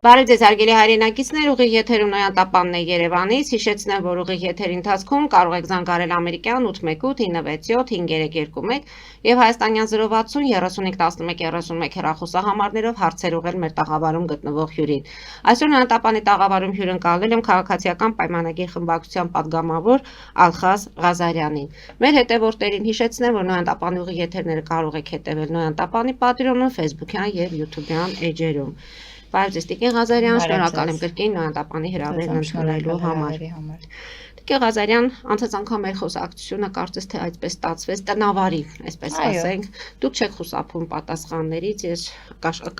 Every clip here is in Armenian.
Բարև ձեզ հարգելի հայրենակիցներ, ուղիղ եթերում Նոյան Տապանն է Երևանից, հիշեցնեմ, որ ուղիղ եթերի ընթացքում կարող եք զանգարել ամերիկյան 818-967-5121 և հայաստանյան 060 3511 հեռախոսահամարներով հարցեր ուղղել մեր տաղավարում գտնվող հյուրին։ Այսօր Նոյան Տապանի տաղավարում հյուրընկալել եմ քաղաքացիական պայմանագիր խմբակցության պատգամավոր Ալխազ Ղազարյանին։ Մեր հետևորդներին հիշեցնեմ, որ Նոյան Տապանի ուղիղ եթերները կարող եք հետևել Նոյան Տապանի պատրոնում, Facebook-յան և YouTube-յան էջերում։ Բարև ձեզ Տիկին Ղազարյան, շնորհակալ եմ կրկին Նոյան Տապանի հրավերն ընդունելու համար։ Տիկին Ղազարյան, անցած անգամ մեր խոսակցությունը կարծես թե այդպես ստացվեց տնավարի, այսպես ասենք, դուք չեք խուսափում պատասխաններից, ես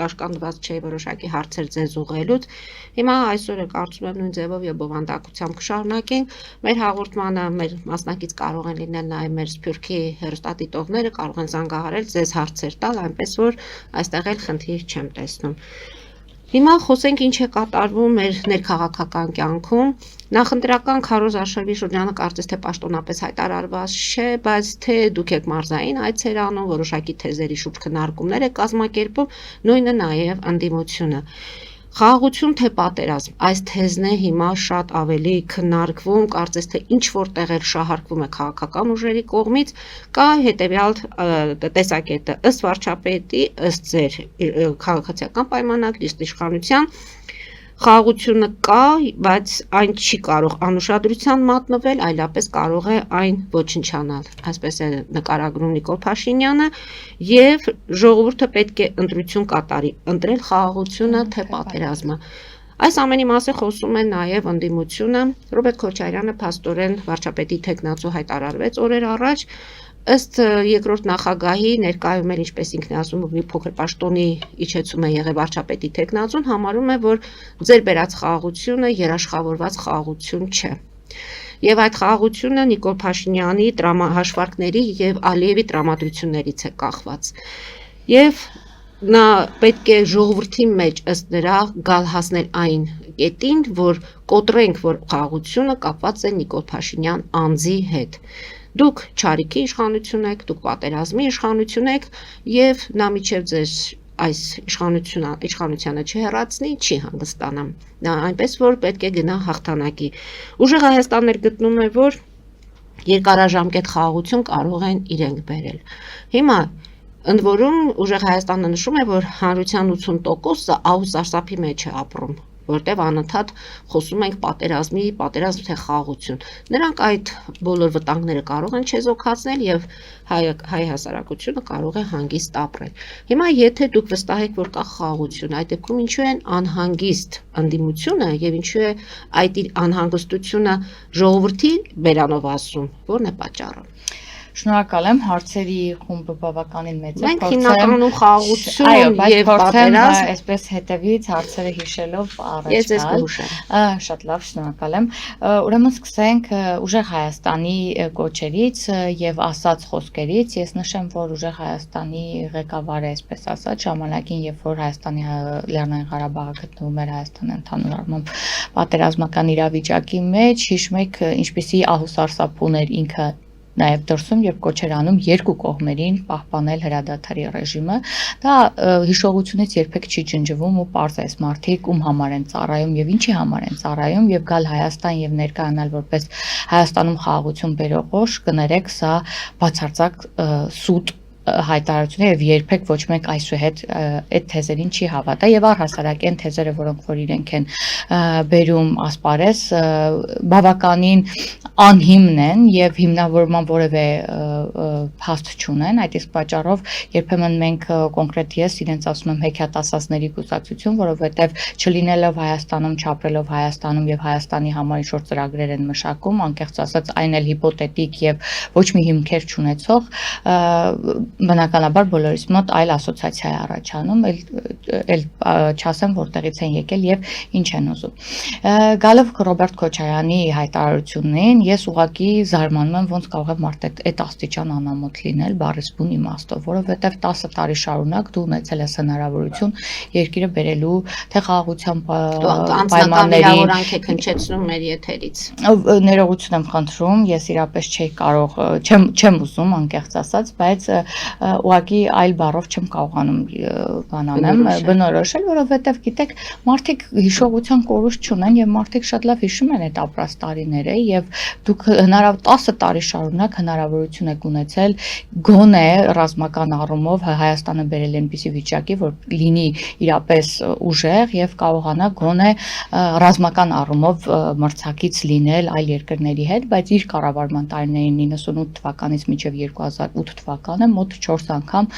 կաշկանդված չէի որոշակի հարցեր ձեզ ուղղելուց։ Հիմա այսօր կարծում եմ նույն ձևով եւ բովանդակությամբ կշարունակենք մեր հաղորդմանը, մեր մասնակից կարող են լինել նաեւ մեր Սփյուռքի հեռուստադիտողները, կարող են զանգահարել ձեզ հարցեր տալ, այնպես որ այստեղ էլ խնդիր չեմ տեսնում։ Հիմա խոսենք ինչ է կատարվում մեր ներքաղաքական կյանքում, նախընտրական քարոզ արշավի շրջանը կարծես թե պաշտոնապես հայտարարված չէ, բայց թե դուք եք մարզային այցեր անում, որոշակի թեզերի շուրջ քննարկումներ եք կազմակերպում, նույնը նաև ընդդիմությունը։ Խաղաղություն թե պատերազմ, այս թեզն է հիմա շատ ավելի քննարկվում, կարծես թե ինչ որտեղ էլ շահարկվում է քաղաքական ուժերի կողմից, կա հետևյալ տեսակետը, ըստ վարչապետի, ըստ ձեր քաղաքացիական պայմանագրի, ըստ իշխանության, խաղաղությունը կա, բայց այն չի կարող անուշադրության մատնվել, այլապես կարող է այն ոչնչանալ, այսպես է նկարագրում Նիկոլ Փաշինյանը, եւ ժողովուրդը պետք է ընտրություն կատարի, ընտրել խաղաղությունը թե պատերազմը։ Այս ամենի մասին խոսում է նաև ընդդիմությունը, Ռոբերտ Քոչարյանը փաստորեն վարչապետի թեկնածու հայտարարվեց օրեր առաջ, ըստ երկրորդ նախագահի ներկայում էլ ինչպես ինքն է ասում, մի փոքր պաշտոնի իջեցում է եղել վարչապետի թեկնածուն, համարում է, որ ձեր բերած խաղաղությունը երաշխավորված խաղաղություն չէ։ Եվ այդ խաղաղությունը Նիկոլ Փաշինյանի հաշվարկների եւ Ալիևի տրամադրություններից է կախված։ Եվ նա պետք է ժողովրդի մեջ ըստ նրա գալ հասնել այն կետին, որ կոտրենք, որ խաղաղությունը կապված է Նիկոլ Փաշինյան անձի հետ։ Դուք չարիքի իշխանություն եք, դուք պատերազմի իշխանություն եք եւ նա միջև ձեզ այս իշխանությանը չհեռացնի, չի հանգստանա։ Նա այնպես որ պետք է գնա հաղթանակի։ Ուժեղ Հայաստանն էլ գտնում է, որ երկարաժամկետ խաղաղություն կարող են իրենք բերել։ Հիմա ընդ որում ուժեղ Հայաստանը նշում է, որ հանրության 80%-ը ահուս սարսափի մեջ է ապրում, որտեղ անընդհատ խոսում ենք պատերազմ թե խաղաղություն։ Նրանք այդ բոլոր վտանգները կարող են չեզոքացնել եւ հայ հասարակությունը կարող է հանգիստ ապրել։ Հիմա եթե դուք վստահ եք, որ կա խաղաղություն, այդ դեպքում ինչու են անհանգիստ ընդդիմությունը եւ ինչու է այդ իր անհանգստությունը ժողովրդի բերանով ասում, որն է պատճառը։ Շնորհակալ եմ, հարցերի խումբը բավականին մեծ է, մենք հիմնականում խաղաղություն եւ պատերազմ, այսպես հետևից հարցերը հիշելով առաջ ես ես կհուշեմ։ Շատ լավ, շնորհակալ եմ։ Ուրեմն սկսենք ուժեղ Հայաստանի կոչերից եւ ասած խոսքերից։ Ես նշեմ, որ ուժեղ Հայաստանի ղեկավարը, այսպես ասած, ժամանակին, երբ որ Հայաստանի Լեռնային Ղարաբաղը գտնվում էր Հայաստանի ընդհանուր առմամբ պատերազմական իրավիճակի մեջ, հիշում եք, ինչպիսի ահուսարսափ ուներ ինքը նաև դրսում եւ կոչեր անում երկու կողմերին պահպանել հրադադարի ռեժիմը, դա հիշողությունից երբեք չի ջնջվում ու պարզ է մարդիկ ում համար են ծառայում եւ ինչի համար են ծառայում եւ գալ Հայաստան եւ ներկայանալ որպես Հայաստանում խաղաղություն բերող օժ, կներեք, սա բացարձակ սուտ հայտարարություն եւ երբեք ոչ մեկ այսուհետ այդ թեզերին չի հավատա եւ առհասարակ այն թեզերը, որոնք որ իրենք են բերում ասպարես, բավականին անհիմն են եւ հիմնավորման որևէ փաստ չունեն, այդ իսկ պատճառով երբեմն մենք կոնկրետ ես իրենց ասում եմ հեքիաթասացների կուսակցություն, որովհետեւ չլինելով Հայաստանում, չապրելով Հայաստանում եւ Հայաստանի համար ինչ-որ ծրագրեր են մշակում, անկեղծ ասած այն էլ հիպոթետիկ եւ ոչ մի հիմքեր չունեցող, բնականաբար բոլորիս մոտ այլ ասոցիացիա է առաջանում, էլ չասեմ որտեղից են եկել եւ ինչ են ուզում։ Գալով Ռոբերտ Քոչարյանի հայտարարություններին, ես ուղղակի զարմանում եմ, ոնց կարող է մարդ այդ աստիճան անամոթ լինել բառիսպուն իմաստով, որովհետեւ 10 տարի շարունակ դու ունեցել ես հնարավորություն երկիրը բերելու թե խաղաղության պայմաններին եք հնչեցնում մեր եթերից։ Ներողություն եմ խնդրում, ես իրապես չէի կարող, չեմ ուզում անկեղծ ասած, բայց ուղղակի այլ բառով չեմ կարողանում բանանեմ բնորոշել, որովհետև գիտեք, մարդիկ հիշողության կորուստ չունեն եւ մարդիկ շատ լավ հիշում են այդ ապրած տարիները եւ դուք հնարավոր 10 տարի շարունակ հնարավորություն եք ունեցել գոնե ռազմական առումով Հայաստանը բերել այնպիսի վիճակի, որ լինի իրապես ուժեղ եւ կարողանա գոնե ռազմական առումով մրցակից լինել այլ երկրների հետ, բայց իր կառավարման տարիներին 98 թվականից մինչև 2008 թվականը մոտ 4 անգամ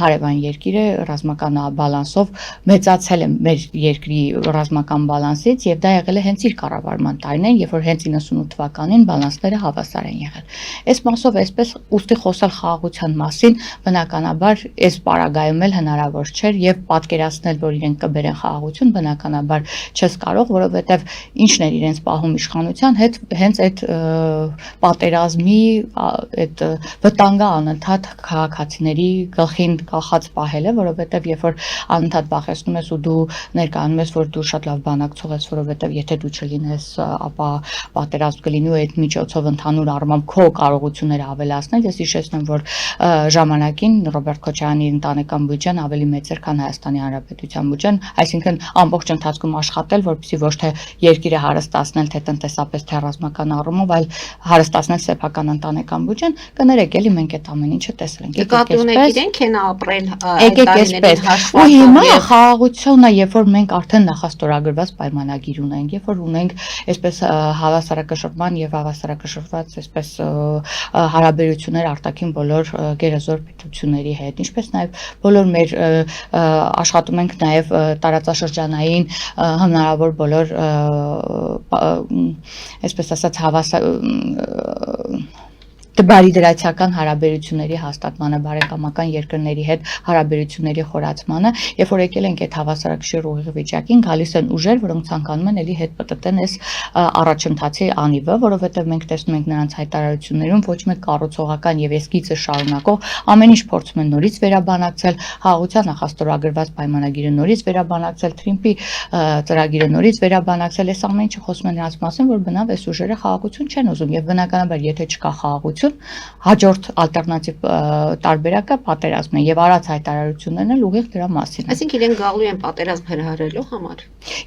հարևան երկիրը ռազմական բալանսով մեծացել է մեր երկրի ռազմական բալանսից եւ դա եղել է հենց իր կառավարման տարիներին, երբ որ հենց 98 թվականին բալանսները հավասար են եղել։ Այս մասով այսպես ուստի խոսալ խաղաղության մասին բնականաբար այս պարագայում էլ հնարավոր չէր եւ պատկերացնել, որ իրենք կբերեն խաղաղություն, բնականաբար չես կարող, որովհետեւ ինչն էր իրենց պահում իշխանության հետ, հենց այդ պատերազմի այդ վտանգը անընդհատ քաղաքացիների գլխին կախած պահելը, որովհետեւ երբ որ անընդհատ բախեցնում ես ու դու ներկայանում ես, որ դու շատ լավ բանակցող ես, որովհետեւ եթե դու չլինես, ապա պատերազմ կլինի ու այդ միջոցով ընդհանուր առմամբ քո կարողությունները ավելացնել։ Ես հիշեցնում, որ ժամանակին Ռոբերտ Քոչարյանի ընտանեկան բյուջեն ավելի մեծ էր, քան Հայաստանի Հանրապետության բյուջեն, այսինքն ամբողջ ընթացքում աշխատել, որպեսզի ոչ թե երկիրը հարստացնել, թե տնտեսապես, թե ռազմական առումով, այլ հարստացնել սեփական ընտանեկան բյուջեն, կներեք, էլի մենք այդ ամեն ինչը տեսել ենք։ Եկեք իրենք են ապրել այդ տարիներին հաշվարկով։ Ու հիմա խաղաղությունը, երբ որ մենք արդեն նախաստորագրված պայմանագիր ունենք, երբ որ ունենք այսպես հավասարակշռման եւ հավասարակշռված այսպես հարաբերություններ արտաքին բոլոր գերազոր պետությունների հետ, ինչպես նաեւ բոլոր մեր աշխատում ենք նաեւ տարածաշրջանային հնարավոր բոլոր այսպես ասած բարիդրացիական հարաբերությունների հաստատմանը, բարեկամական երկրների հետ հարաբերությունների խորացմանը, երբ որ եկել ենք այդ հավասարակշիռ ուղիղ վիճակին, գալիս են ուժեր, որոնք ցանկանում են էլի հետ պատտեն այս առաջընթացի անիվը, որովհետև մենք տեսնում ենք նրանց հայտարարություններում ոչ մեկ կառուցողական եւ էսկիզը շարունակող ամեն ինչ փորձում են նորից վերաբանակցել, խաղաղության նախաստորագրված պայմանագիրը նորից վերաբանակցել, Թրիմպի ծրագիրը նորից վերաբանակցել, այս ամեն ինչը խոսում են նրանց մասին, որ բնավ այս ուժերը խաղաղություն չեն ուզում եւ բնականաբար եթե չկա խաղաղություն հաջորդ ալտերնատիվ տարբերակը պատերազմն է եւ արած հայտարարություններն էլ ուղիղ դրա մասին են։ Այսինքն իրենք գալու են պատերազմ հրահրելու համար։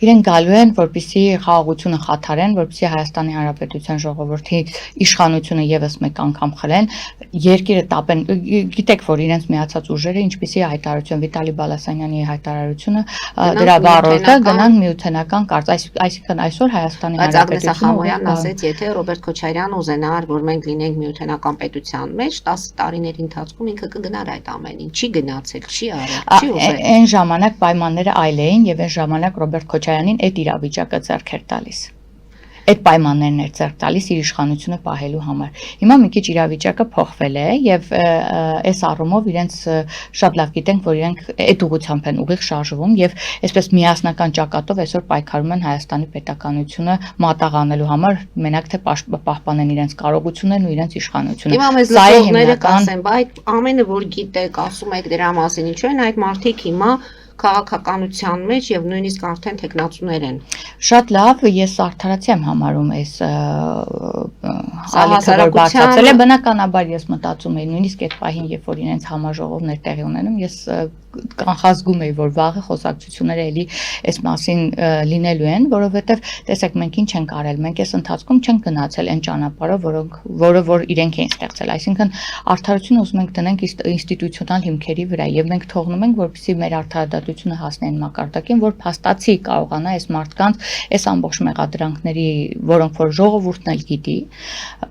Իրենք գալու են, որպեսզի խաղաղությունը խաթարեն, որպեսզի Հայաստանի Հանրապետության ժողովրդի իշխանությունը եւս մեկ անգամ խլեն, երկիրը տապեն։ Գիտեք, որ իրենց միացած ուժերը, ինչպիսի հայտարարություն Վիտալի Բալասանյանի հայտարարությունը դրա վառորդը գնան միութենական կարծ, այսինքն այսօր Հայաստանի Հանրապետությունն ասաց, եթե Ռոբերտ Քոչարյանն ուզենար, որ մենք լինենք միութենական պետության մեջ 10 տարիների ընթացքում ինքը կգնար այդ ամեն ինչ, չի գնացել, չի արել, չի ուզել։ Այն ժամանակ պայմանները այլ էին եւ այն ժամանակ Ռոբերտ Քոչարյանին այդ իրավիճակը ձեռք էր տալիս։ Այդ պայմաններն էր ձեռք տալիս իր իշխանությունը պահելու համար։ Հիմա մի քիչ իրավիճակը փոխվել է եւ այս առումով իրենց շատ լավ գիտենք, որ իրենք այդ ուղղությամբ են ուղիղ շարժվում եւ այսպես միասնական ճակատով այսօր պայքարում են Հայաստանի պետականությունը մատաղանելու համար, մենակ թե պահպանեն իրենց կարողություններն ու իրենց իշխանությունը։ Հիմա մեզ լսողները կասեն, բայց ամենը որ գիտեք, ասում եք դրա մասին, ինչու են այդ մարդիկ հիմա քաղաքականության մեջ եւ նույնիսկ արդեն տեխնացուներ են։ Շատ լավ, ես արդարացի եմ համարում այս ալիքը որ բարձրացել է, բնականաբար ես մտածում եի նույնիսկ այդ պահին, երբ որ իրենց համաժողովներ տեղի ունենում, ես կանխազգում էի, որ վաղը խոսակցությունները էլի այս մասին լինելու են, որովհետև տեսեք մենք ինչ ենք արել, մենք այս ընթացքում չենք գնացել այն ճանապարհով, որը որ իրենք էին ստեղծել, այսինքն արդարությունը ուզում ենք դնենք ինստիտուցիոնալ հիմքերի վրա եւ մենք թողնում ենք, որպեսզի մեր արդարադատությունը հասնի այն մակարդակին, որ փաստացի կարողանա այս մարդկանց այս ամբողջ մեղադրանքների, որոնք որ ժողովուրդն էլ գիտի,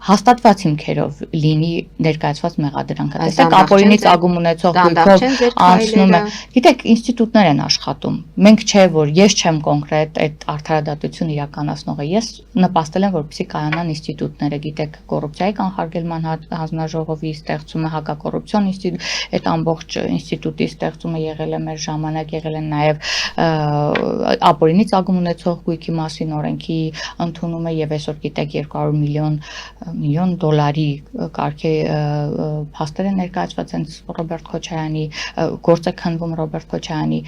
հաստատված հիմքերով լինի ներկայացված մեղադրանքը։ Տեսեք, ապօրինից ագում ունեցող գույքով անցնում է։ Գիտեք, ինստիտուտներ են աշխատում։ Մենք չէ, որ ես չեմ կոնկրետ այդ արդարադատություն իրականացնողը։ Ես նպաստել եմ, որպեսզի կայանան ինստիտուտները, գիտեք, կոռուպցիայի կանխարգելման հանձնաժողովի ստեղծումը, հակակոռուպցիոն ինստիտուտ, այդ ամբողջ ինստիտուտի ստեղծումը եղել է մեր ժամանակ, տեղյակ եղել են նաև ապօրինի ծագում ունեցող գույքի մասին օրենքի ընդունումը եւ այսօր գիտեք 200 միլիոն դոլարի կարգի փաստեր են ներկայացված հենց Ռոբերտ Քոչարյանի գործը քննվում Ռոբերտ Քոչարյանի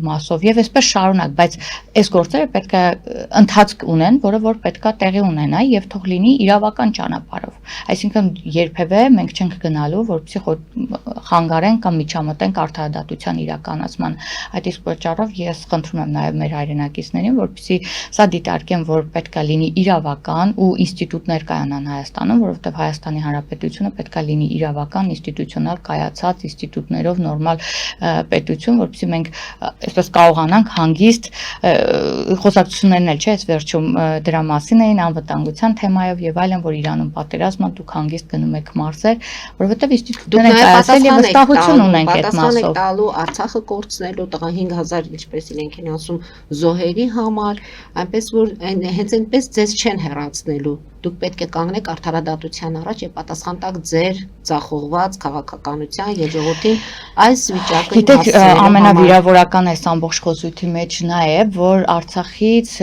մասով եւ այսպես շարունակ, բայց այս գործերը պետք է ընթացք ունեն, որը որ պետքա տեղի ունենա եւ թող լինի իրավական ճանապարհով։ Այսինքն երբևէ մենք չենք գնալու, որպեսզի խանգարենք կամ միջամտենք արդարադատության իրականացման։ Այդ իսկ պատճառով ես խնդրում եմ նաեւ մեր հայրենակիցներին, որպեսզի սա դիտարկեն, որ պետքա լինի իրավական ու ինստիտուտներ կայանան Հայաստանում, որովհետեւ Հայաստանի Հանրապետությունը պետքա լինի իրավական, ինստիտուցիոնալ կայացած ինստիտուտներով նորմալ պետություն, որպեսզի մենք այսպես կարողանանք հանգիստ խոսակցություններն էլ չէ, այս վերջում դրա մասին էին անվտանգության թեմայով եւ այլն, որ Իրանում պատերազմը դուք հանգիստ գնում եք մարզեր, որովհետեւ ինստիտուտները կայացել եւ վստահություն ունենք այդ մասով։ Պատասխան եք տալու Արցախը կորցնելու տղա 5000 ինչպես իրենք են ասում զոհերի համար, այնպես որ հենց այնպես ձեզ չեն հեռացնելու։ Դուք պետք է կանգնեք արդարադատության առաջ եւ պատասխան տաք ձեր ձախողված քաղաքականության եւ ժողովրդին այս վիճակը։ Գիտեք, ամենավիրավորական այս ամբողջ խոսույթի մեջ նա է, որ Արցախից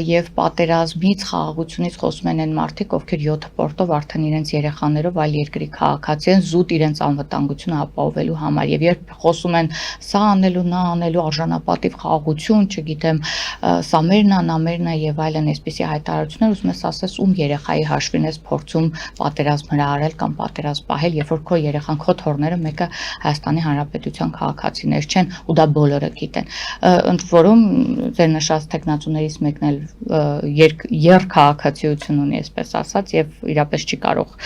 եւ պատերազմից, խաղաղությունից խոսում են այն մարդիկ, ովքեր 7 պորտով արդեն իրենց երեխաներով այլ երկրի քաղաքացի են, զուտ իրենց անվտանգությունը ապահովելու համար եւ երբ խոսում են սա անելու, նա անելու, արժանապատիվ խաղաղություն, չգիտեմ, սա մերն է, նա մերն է եւ այլն այսպիսի հայտարարություններ, ուզում ես ասես ում երեխայի հաշվին ես փորձում պատերազմ հրահարել կամ պատերազմ պահել, երբ որ քո երեխան, քո թոռները մեկը Հայաստանի Հանրապետության քաղաքացիներ չեն ու դա բոլորը գիտեն։ Ընդ որում ձեր նշած տեխնացուներից մեկն էլ երկքաղաքացիություն ունի, այսպես ասած, եւ իրապես չի կարող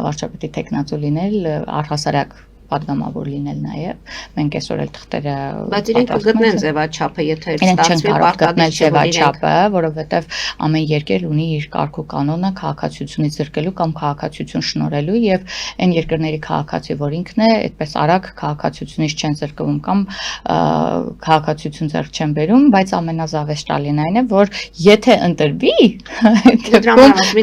վարչապետի տեխնացու լինել, առհասարակ պատգամավոր լինել նաև մենք այսօր էլ թղթերը բայց իրենք կգտնեն ձևաչափը եթե ստացվի պարտադիր ձևաչափը որովհետև ամեն երկր ունի իր կարգ ու կանոնը քաղաքացիությունից զրկելու կամ քաղաքացիություն շնորհելու եւ այն երկրների քաղաքացի որ ինքն է այդպես արագ քաղաքացիությունից չեն զրկվում կամ քաղաքացիություն ձեռք չեն բերում բայց ամենազավեշտալին այն է որ եթե ընտրվի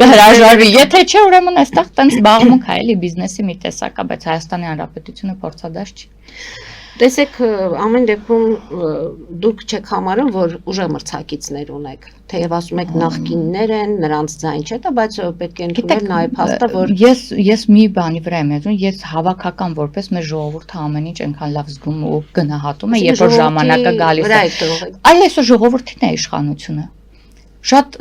հրաժարվի եթե չէ ուրեմն այստեղ տենց զբաղմունք է էլի բիզնեսի մի տեսակ է բայց Հայաստանի Հանրապետությունը փորձադաշ չի Տեսեք ամեն դեպքում դուք չեք համարում որ ուժեղ մրցակիցներ ունեք թեև ասում եք նախկիններ են նրանց ձայն չէ դա բայց պետք է ընդունել նաև փաստը որ ես մի բանի վրա եմ ասում ես հավաքական որպես մեր ժողովուրդը ամեն ինչ այնքան լավ զգում ու գնահատում է երբ որ ժամանակը գալիս է այ այսօր ժողովրդին է իշխանությունը Շատ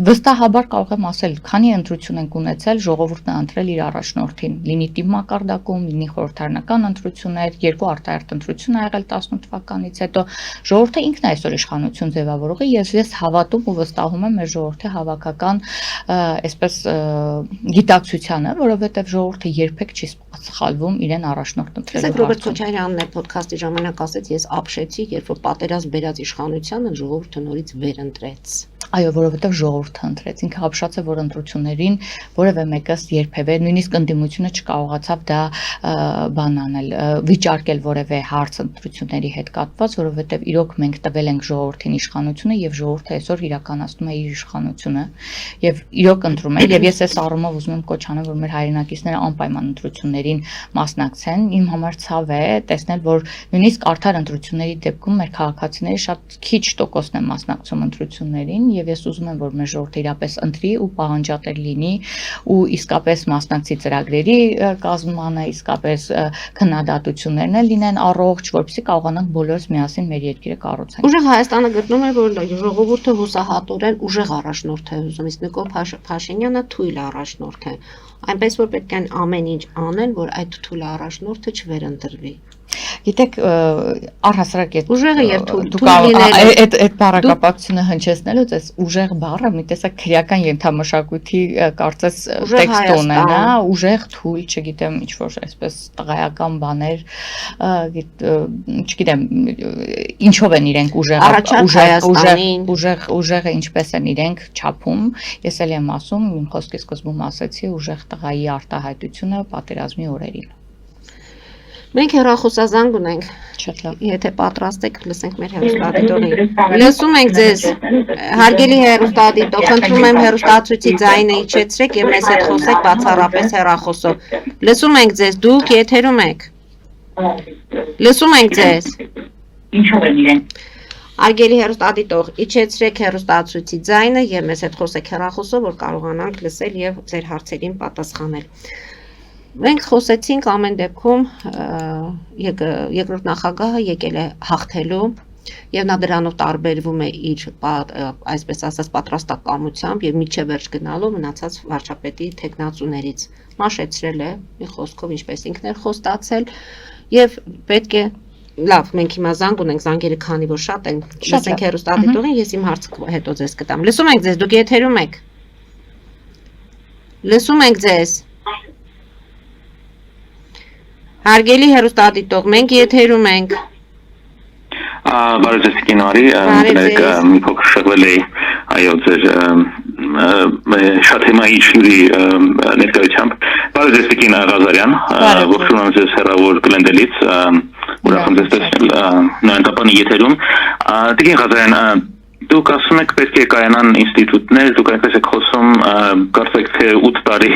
վստահաբար կարող եմ ասել, քանի ընտրություն ենք ունեցել, ժողովուրդն է ընտրել իր առաջնորդին, լինի թիմ մակարդակում, լինի խորհրդարանական ընտրություններ, երկու արտահերթ ընտրություն ա եղել 18 թվականից հետո, ժողովուրդը ինքն է այսօր իշխանություն ձևավորողը, ես հավատում ու վստահում եմ մեր ժողովրդի հավաքական, այսպես գիտակցությանը, որովհետև ժողովուրդը երբեք չի սխալվում իրեն առաջնորդ ընտրելու։ Տեսեք Ռոբերտ Քոչարյանն է ոդքասթի ժամանակ ասեց, ես ապշեցի, երբ որ պատերազմ բերած իշխանությանը ժողովուրդը նորից վերընտրեց։ Այո, որովհետև ժողովուրդը ընտրեց, ինքը ապշած է, որ ընտրություններին որևէ մեկս երբևէ նույնիսկ ընդդիմությունը չկարողացավ դա բան անել, վիճարկել որևէ հարց ընտրությունների հետ կապված, որովհետև իրոք մենք տվել ենք ժողովրդին իշխանությունը եւ ժողովուրդը այսօր իրականացնում է իր իշխանությունը եւ իրոք ընտրում է եւ ես այս առումով ուզում եմ կոչ անել, որ մեր հայրենակիցները անպայման ընտրություններին մասնակցեն, իմ համար ցավ է տեսնել, որ նույնիսկ արդար ընտրությունների դեպքում մեր քաղաքացիների շատ քիչ տոկոսն են մասնակցում ընտրություններին եւ ես ուզում եմ որ մեր ժողովուրդը իրապես ընտրի ու պահանջատեր լինի ու իսկապես մասնակցի ծրագրերի կազմմանը, իսկապես քննադատություններն լինեն առողջ, որպեսզի կարողանանք բոլորս միասին մեր երկիրը կառուցենք։ Ուժեղ Հայաստանը գտնում է որ ժողովուրդը հուսահատորեն ուժեղ առաջնորդ է ուզում, իսկ Նիկոլ Փաշինյանը թույլ առաջնորդ է։ Այնպես որ պետք է ամեն ինչ անեն, որ այդ թույլ առաջնորդը չվերընտրվի։ Գիտեք, առհասարակ այդ ուժեղը եւ այդ բառակապակցությունը հնչեցնելուց այս ուժեղ բառը մի տեսակ քրեական ենթամշակույթի կարծես տեքստ ունեն, հա, ուժեղ թույլ, չգիտեմ, ինչ որ այսպես տղայական բաներ, չգիտեմ, ինչով են իրենք ուժեղը ինչպես են իրենք չափում, ես էլ եմ ասում, իմ խոսքի սկզբում ասացի ուժեղ տղայի արտահայտությունը պատերազմի օրերին։ Մենք հեռախոսազանգ ունենք, եթե պատրաստ եք, լսենք մեր հեռուստադիտողին։ Լսում ենք ձեզ, հարգելի հեռուստադիտող, խնդրում եմ հեռուստացույցի ձայնը իջեցրեք եւ մեզ հետ խոսեք բացառապես հեռախոսով։ Լսում ենք ձեզ, դուք եթերում եք։ Լսում ենք ձեզ։ ինչով են իրեն։ Արգելի հեռուստադիտող, իջեցրեք հեռուստացույցի ձայնը եւ մեզ հետ խոսեք հեռախոսով, որ կարողանանք լսել եւ ձեր հարցերին պատասխանել։ Մենք խոսեցինք ամեն դեպքում երկրորդ նախագահը եկել է հաղթելու եւ նա դրանով տարբերվում է իր այսպես ասած պատրաստակամությամբ եւ միջև վերջ գնալու մնացած վարչապետի թեկնածուներից մաշեցրել է մի խոսքով ինչպես ինքն էր խոստացել եւ պետք է լավ մենք հիմա զանգ ունենք զանգերը քանի որ շատ են լսենք հեռուստադիտողին ես իմ հարցը հետո ձեզ կտամ լսում ենք ձեզ դուք եթերում եք լսում ենք ձեզ հարգելի հեռուստադիտող մենք եթերում ենք Բարև ձեզ կինարի, մի փոքր շեղվել էի, այո, ձեր շատ թեմայի շյուրի ներկայությամբ։ Բարև ձեզ Տիկին Ղազարյան, ողջունում եմ ձեզ հեռավոր Գլենդելից, ուրախ եմ ձեզ տեսնել նույն տապանի եթերում։ Տիկին Ղազարյան, դուք ասում եք պետք է կայանան ինստիտուտներ, դուք այնպես եք խոսում, կարծեք թե 8 տարի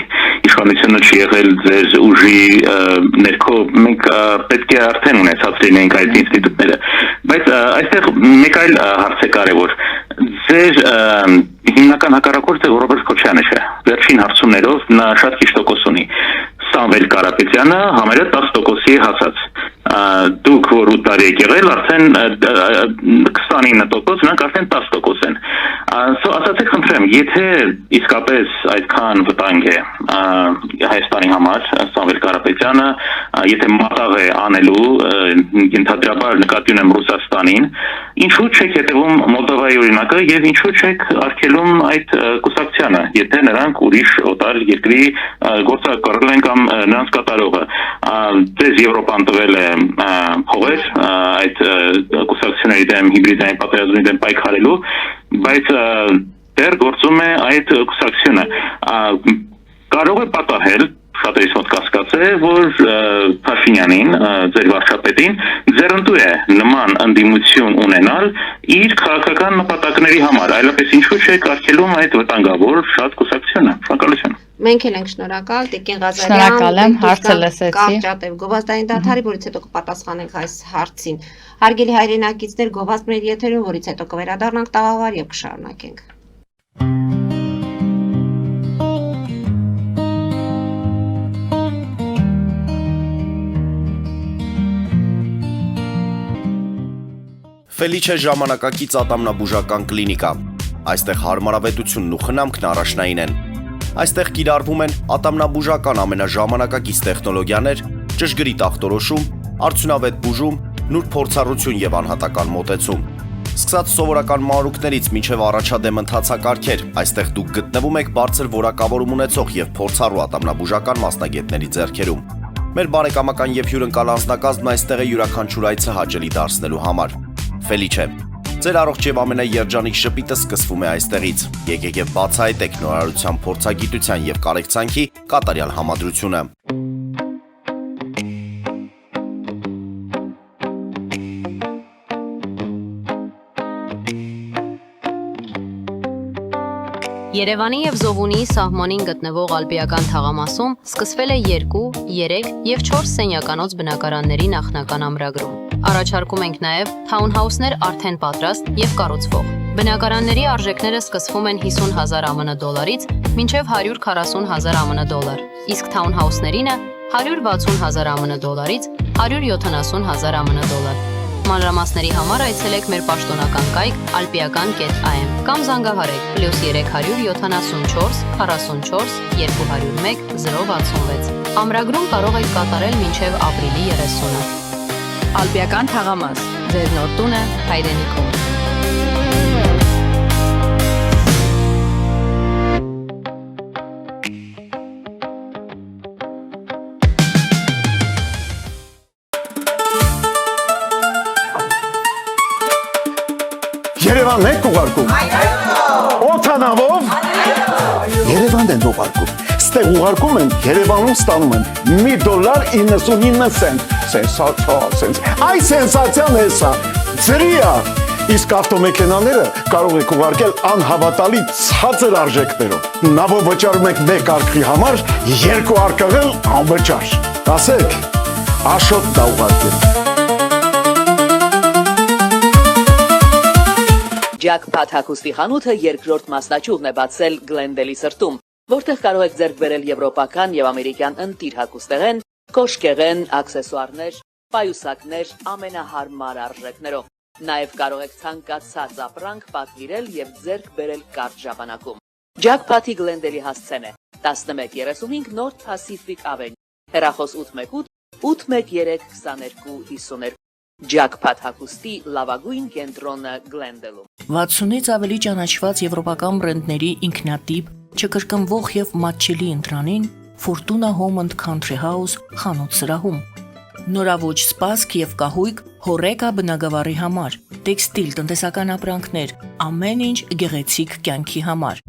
իշխանությունը չի եղել ձեր ուժի ներքո, մենք պետք է արդեն ունեցած լինենք այդ ինստիտուտները, բայց այստեղ մեկ այլ հարց է կարևոր, ձեր հիմնական հակառակորդը Ռոբերտ Քոչյանը չէ, վերջին հարցումներով նա շատ քիչ տոկոս ունի, Սամվել Կարապետյանը համարյա 10%-ի հասած, դուք որ 8 տարի եք եղել, արդեն 29%, նրանք արդեն 10% են, ասացեք խնդրեմ, եթե իսկապես այդքան վտանգ է Հայաստանի համար, Սամվել Կարապետյանը, եթե մատաղ է անելու, ենթադրաբար նկատի ունեմ Ռուսաստանին, ինչու չեք հետևում Մոլդովայի օրինակը եւ ինչու չեք արգելում այդ կուսակցությանը, եթե նրանք ուրիշ օտար երկրի գործակալել են կամ նրանց կատարողը, ձեզ Եվրոպան տվել է փողեր այդ կուսակցությունների դեմ հիբրիդային պատերազմի դեմ պայքարելու, բայց դեռ գործում է այդ կուսակցությունը, կարող է պատահել շատերիս մոտ կասկած է, որ Փաշինյանին, ձեր վարչապետին, ձեռնտու է նման ընդդիմություն ունենալ իր քաղաքական նպատակների համար, այլապես ինչու չեք արգելում այդ վտանգավոր շատ կուսակցությունը, շնորհակալություն։ Մենք էլ ենք շնորհակալ, Տիկին Ղազարյան, Շնորհակալ եմ, հարցը լսեցի։ Կարճատև գովազդային դադարի, որից հետո կպատասխանենք այս հարցին։ Հարգելի հայրենակիցներ, գովազդներ եթերում, որից հետո կվերադառնանք տաղավար եւ կշարունակենք։ Ֆելիչե ժամանակակից ատամնաբուժական կլինիկա։ Այստեղ հարմարավետությունն ու խնամքն առաջնային են։ Այստեղ կիրառվում են ատամնաբուժական ամենաժամանակակից տեխնոլոգիաներ, ճշգրիտ ախտորոշում, արդյունավետ բուժում, նուրբ փորձառություն եւ անհատական մոտեցում։ Սկսած սովորական մանրուքներից մինչև առաջադեմ ընթացակարգեր, այստեղ դուք գտնվում եք բարձր որակավորում ունեցող եւ փորձառու ատամնաբուժական մասնագետների ձեռքերում։ Մեր բարեկամական եւ հյուրընկալ անձնակազմն այստեղ է յուրաքանչյուր այցը հաճելի դարձնելու համար։ Ֆելիչե, ձեր առողջ եւ ամենաերջանիկ շպիտը սկսվում է այստեղից։ Եկեք եւ բացահայտեք նորարարության փորձագիտության եւ կարեկցանքի կատարյալ համադրությունը։ Երևանի եւ Զովունի սահմանին գտնվող Ալպիական թաղամասում սկսվել է 2, 3 եւ 4 սենյականոց բնակարանների նախնական ամրագրում։ Առաջարկում ենք նաեւ թաունհաուսներ արդեն պատրաստ եւ կառուցվող։ Բնակարանների արժեքները սկսվում են 50,000 ԱՄՆ դոլարից մինչև 140,000 ԱՄՆ դոլար, իսկ թաունհաուսներինը 160,000 ԱՄՆ դոլարից 170,000 ԱՄՆ դոլար։ Մանրամասների համար այցելեք մեր պաշտոնական կայք alpiakan.am կամ զանգահարեք +374 44 201 066։ Ամրագրում կարող եք կատարել մինչև ապրիլի 30-ը։ Ալպիական թաղամաս, ձեր նոր տունը հայրենիքում։ Երևանն եք ուղարկում։ Օթանավով։ Երևանն են ուղարկում։ Ստեղ ուղարկում են, Երևանում ստանում են $1.99 Սենսացիա։ Այ սենսացիան է սա։ Ծրիա։ Իսկ ավտոմեքենաները կարող եք ուղարկել անհավատալի ցածր արժեքներով։ Նավով վճարում եք 1 արկղի համար, 2 արկղել անվճար։ Ասեք, Աշոտ դա ուղարկել։ Jackpot հագուստի խանութը երկրորդ մասնաճյուղն է բացել Գլենդելի սրտում, որտեղ կարող եք ձեռք բերել եվրոպական եւ ամերիկյան ընտիր հագուստեղեն, կոշկեղեն, աքսեսուարներ, պայուսակներ ամենահարմար արժեքներով։ Նաեւ կարող եք ցանկացած ապրանք պատվիրել եւ ձեռք բերել կարճ ժամանակում։ Jackpot-ի Գլենդելի հասցեն է 1135 North Pacific Avenue, հեռախոս 818 813 2252 Jackpot հագուստի լավագույն կենտրոնը Գլենդելում։ 60-ից ավելի ճանաչված եվրոպական բրենդների ինքնատիպ, չկրկնվող եւ մատչելի ընտրանին Fortuna Home and Country House խանութ սրահում։ Նորավոճ սպասք եւ կահույք հորեկա բնագավառի համար, տեքստիլ տնտեսական ապրանքներ, ամեն ինչ գեղեցիկ կյանքի համար։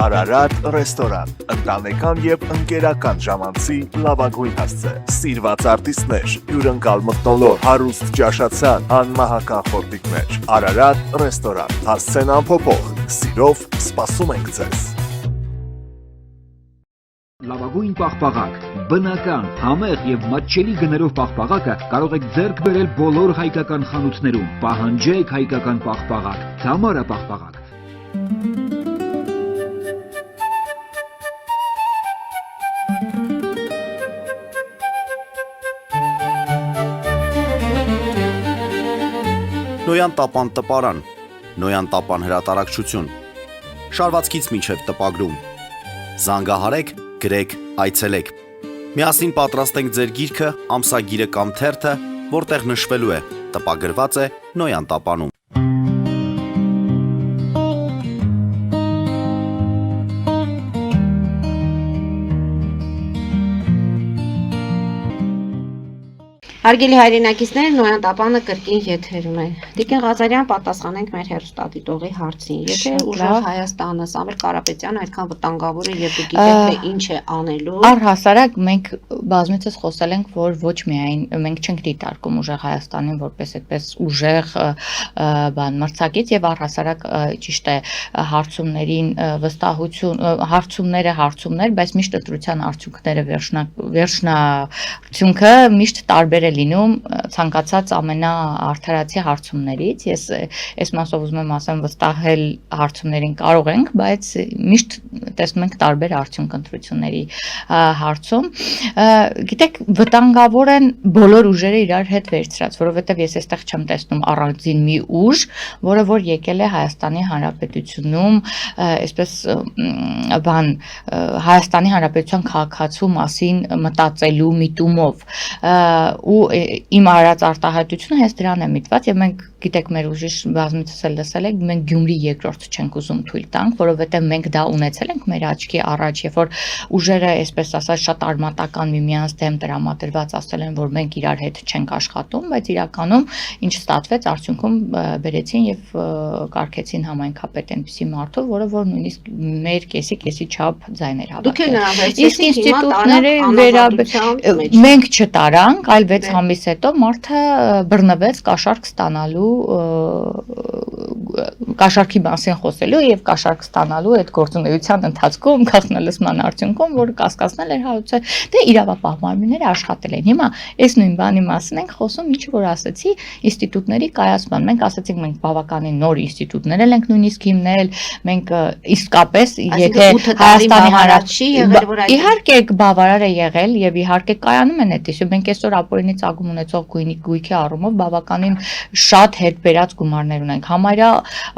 Արարատ ռեստորան, ընտանեկան եւ ընկերական ժամանցի լավագույն հասցե, սիրված արտիստներ, հյուրընկալ մթնոլորտ, հարուստ ճաշացան, անմահական խորտիկներ։ Արարատ ռեստորան, հասցեն անփոփոխ, սիրով սպասում ենք ձեզ։ Լավագույն պաղպաղակ, բնական, համեղ եւ մատչելի գներով պաղպաղակը կարող եք ձեռք բերել բոլոր հայկական խանութներում։ Պահանջեք հայկական պաղպաղակ, Թամարա պաղպաղակ։ Նոյան տապան տպարան, Նոյան տապան հրատարակչություն, շարվածքից մինչև տպագրում, զանգահարեք, գրեք, այցելեք, միասին պատրաստենք ձեր գիրքը, ամսագիրը կամ թերթը, որտեղ նշվելու է, տպագրված է Նոյան տապանում։ Հարգելի հայրենակիցներ, Նոյան տապանը կրկին եթերում է։ Տիկին Ղազարյան, պատասխանենք մեր հեռուստադիտողի հարցին։ Եթե ուժեղ Հայաստանը, Սամվել Կարապետյանը այդքան վտանգավոր է եւ դուք գիտեք թե ինչ է անելու։ Առհասարակ մենք բազմիցս խոսել ենք, որ ոչ միայն մենք չենք դիտարկում ուժեղ Հայաստանին որպես այդպես ուժեղ մրցակից եւ առհասարակ ճիշտ է հարցումներին վստահություն, հարցումներ, բայց միշտ ընտրության արդյունքները վերջնարդյունքը միշտ տարբեր լինում ցանկացած ամենաարդարացի հարցումներից։ Ես այս մասով ուզում եմ ասեմ վստահել հարցումներին կարող ենք, բայց միշտ տեսնում ենք տարբեր արդյունք ընտրությունների հարցում։ Գիտեք, վտանգավոր են բոլոր ուժերը իրար հետ վերցրած, որովհետև ես այստեղ չեմ տեսնում առանձին մի ուժ, որը որ եկել է Հայաստանի Հանրապետությունում, այսպես Հայաստանի Հանրապետության քաղաքացու մասին մտածելու միտումով ու իմ արած արտահայտությունը հենց դրան է միտված եւ մենք գիտեք մեր ուժիշ բազմիցս էլ լսել եք մենք Գյումրի երկրորդ չենք ուզում թույլ տանք, որովհետեւ մենք դա ունեցել ենք մեր աչքի առաջ, երբ որ ուժերը այսպես ասած շատ արմատական միմյանց դեմ տրամադրված ասել են, որ մենք իրար հետ չենք աշխատում, բայց իրականում ինչ ստացվեց արդյունքում բերեցին եւ կարգեցին համայնքապետ այնպիսի մարդով, որը որ նույնիսկ մեր կեսի չափ ձայներ հավաքել։ Իսկ ինստիտուտները մենք չտարանք, այլ 6 ամիս հետո մարդը բռնվեց կաշառք ստանալու կաշառքի մասին խոսելու եւ կաշառք ստանալու այդ գործունեության ընթացքում քաղաքնալսման արդյունքում, որ կասկածնել էր հայուցը, դե իրավապահ մարմինները աշխատել են։ Հիմա այս նույն բանի մասին ենք խոսում, ինչ որ ասացի, ինստիտուտների կայացման։ Մենք ասացինք մենք բավականին նոր ինստիտուտներ ենք նույնիսկ հիմնել, մենք իսկապես եթե Հայաստանի Հանրապետություն իհարկե բավարար է եղել եւ իհարկե կայանում են այդպես։ Մենք այսօր ապօրինի ծագում ունեցող գույքի առումով բավականին շատ հետ բերած գումարներ ունենք։ Համարյա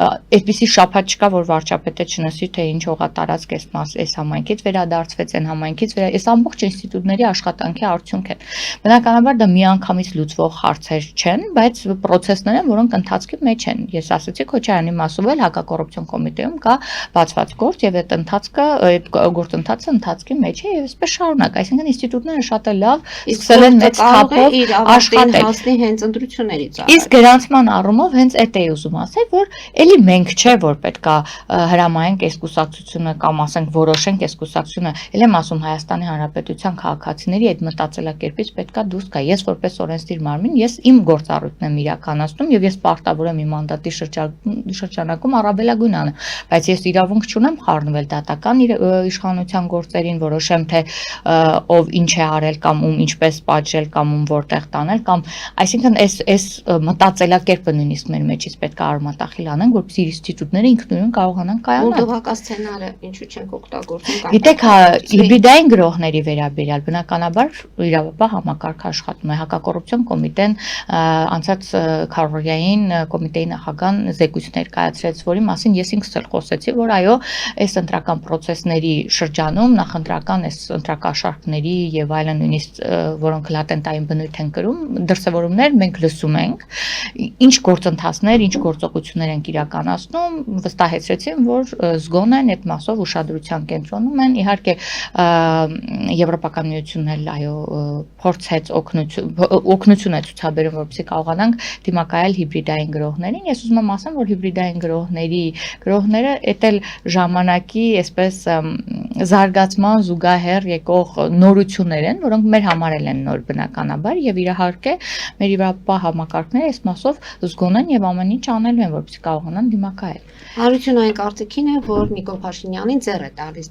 այդպիսի շփաթ չկա, որ վարչապետը չնսի թե ինչ հողատարածք այս համայնքից վերադարձվեց, այն համայնքից այս ամբողջ ինստիտուտների աշխատանքի արդյունք են։ Բնականաբար դա միանգամից լուծվող հարցեր չեն, բայց process-ներ են, որոնք ընթացքի մեջ են։ Ես ասացի Քոչարյանի մասով էլ հակակոռուպցիոն կոմիտեում կա բացված գործ եւ այդ ընթացքը այդ գործընթացը ընթացքի մեջ է եւ այսպես շարունակ, այսինքն ինստիտուտները շատ է լավ սկսել են մեծ թափով աշխատել։ Հենց ընտրություններից։ Իսկ գրանցման առումով հենց այդ էի ուզում ասել, որ էլի մենք չէ որ պետքա հրամայենք այս կուսակցությունը կամ ասենք որոշենք այս կուսակցությունը, ել եմ ասում Հայաստանի Հանրապետության քաղաքացիների այդ մտածելակերպից պետքա դուրս գա։ Ես որպես օրենսդիր մարմին, ես իմ գործառույթն եմ իրականացնում եւ ես պարտավոր եմ իմ մանդատի շրջանակում առավելագույն անեմ, բայց ես իրավունք չունեմ խառնվել դատական իշխանության գործերին, որոշեմ թե ով ինչ է արել կամ ում ինչպես պատժել կամ ում որտեղ տանել կամ այսինքն այս մտածելակերպը նույնիսկ մեր մեջից պետք է արմատախիլ անենք, որպեսզի ինստիտուտները ինքնուրույն կարողանան կայանալ։ Մոլդովական սցենարը ինչու չենք օգտագործում կամ Գիտեք, հիբրիդային գրողների վերաբերյալ բնականաբար իրավապահ համակարգ աշխատում է, հակակոռուպցիոն կոմիտեն անցած քարոզիային կոմիտեի նախագահան զեկույց ներկայացրեց, որի մասին ես ինքս էլ խոսեցի, որ այո, այս ընտրական process-ների շրջանում նախընտրական այս ընտրակաշարքների եւ այլն նույնիսկ որոնք լատենտային բնույթ են կրում, դրսևորումներ մենք լսում ենք, ինչ գործընթացներ, ինչ գործողություններ են իրականացնում, վստահեցրեցին, որ զգոն են այդ մասով ուշադրության կենտրոնում են, իհարկե Եվրոպական միությունն էլ այո փորձեց օգնություն է ցուցաբերում, որպեսզի կարողանանք դիմակայել հիբրիդային գրողներին։ Ես ուզում եմ ասեմ, որ հիբրիդային գրողները էդ էլ ժամանակի այսպես զարգացման զուգահեռ եկող նորություններ են, որոնք մեր համար են նոր բնականաբար եւ իհարկե մեր Եվրոպա համակարգները այս մասով զգոն են եւ ամեն ինչ անելու են, որպեսզի կարողանան դիմակայել։ Հարություն այն կարծիքին է, որ Նիկոլ Փաշինյանին ձեռ է տալիս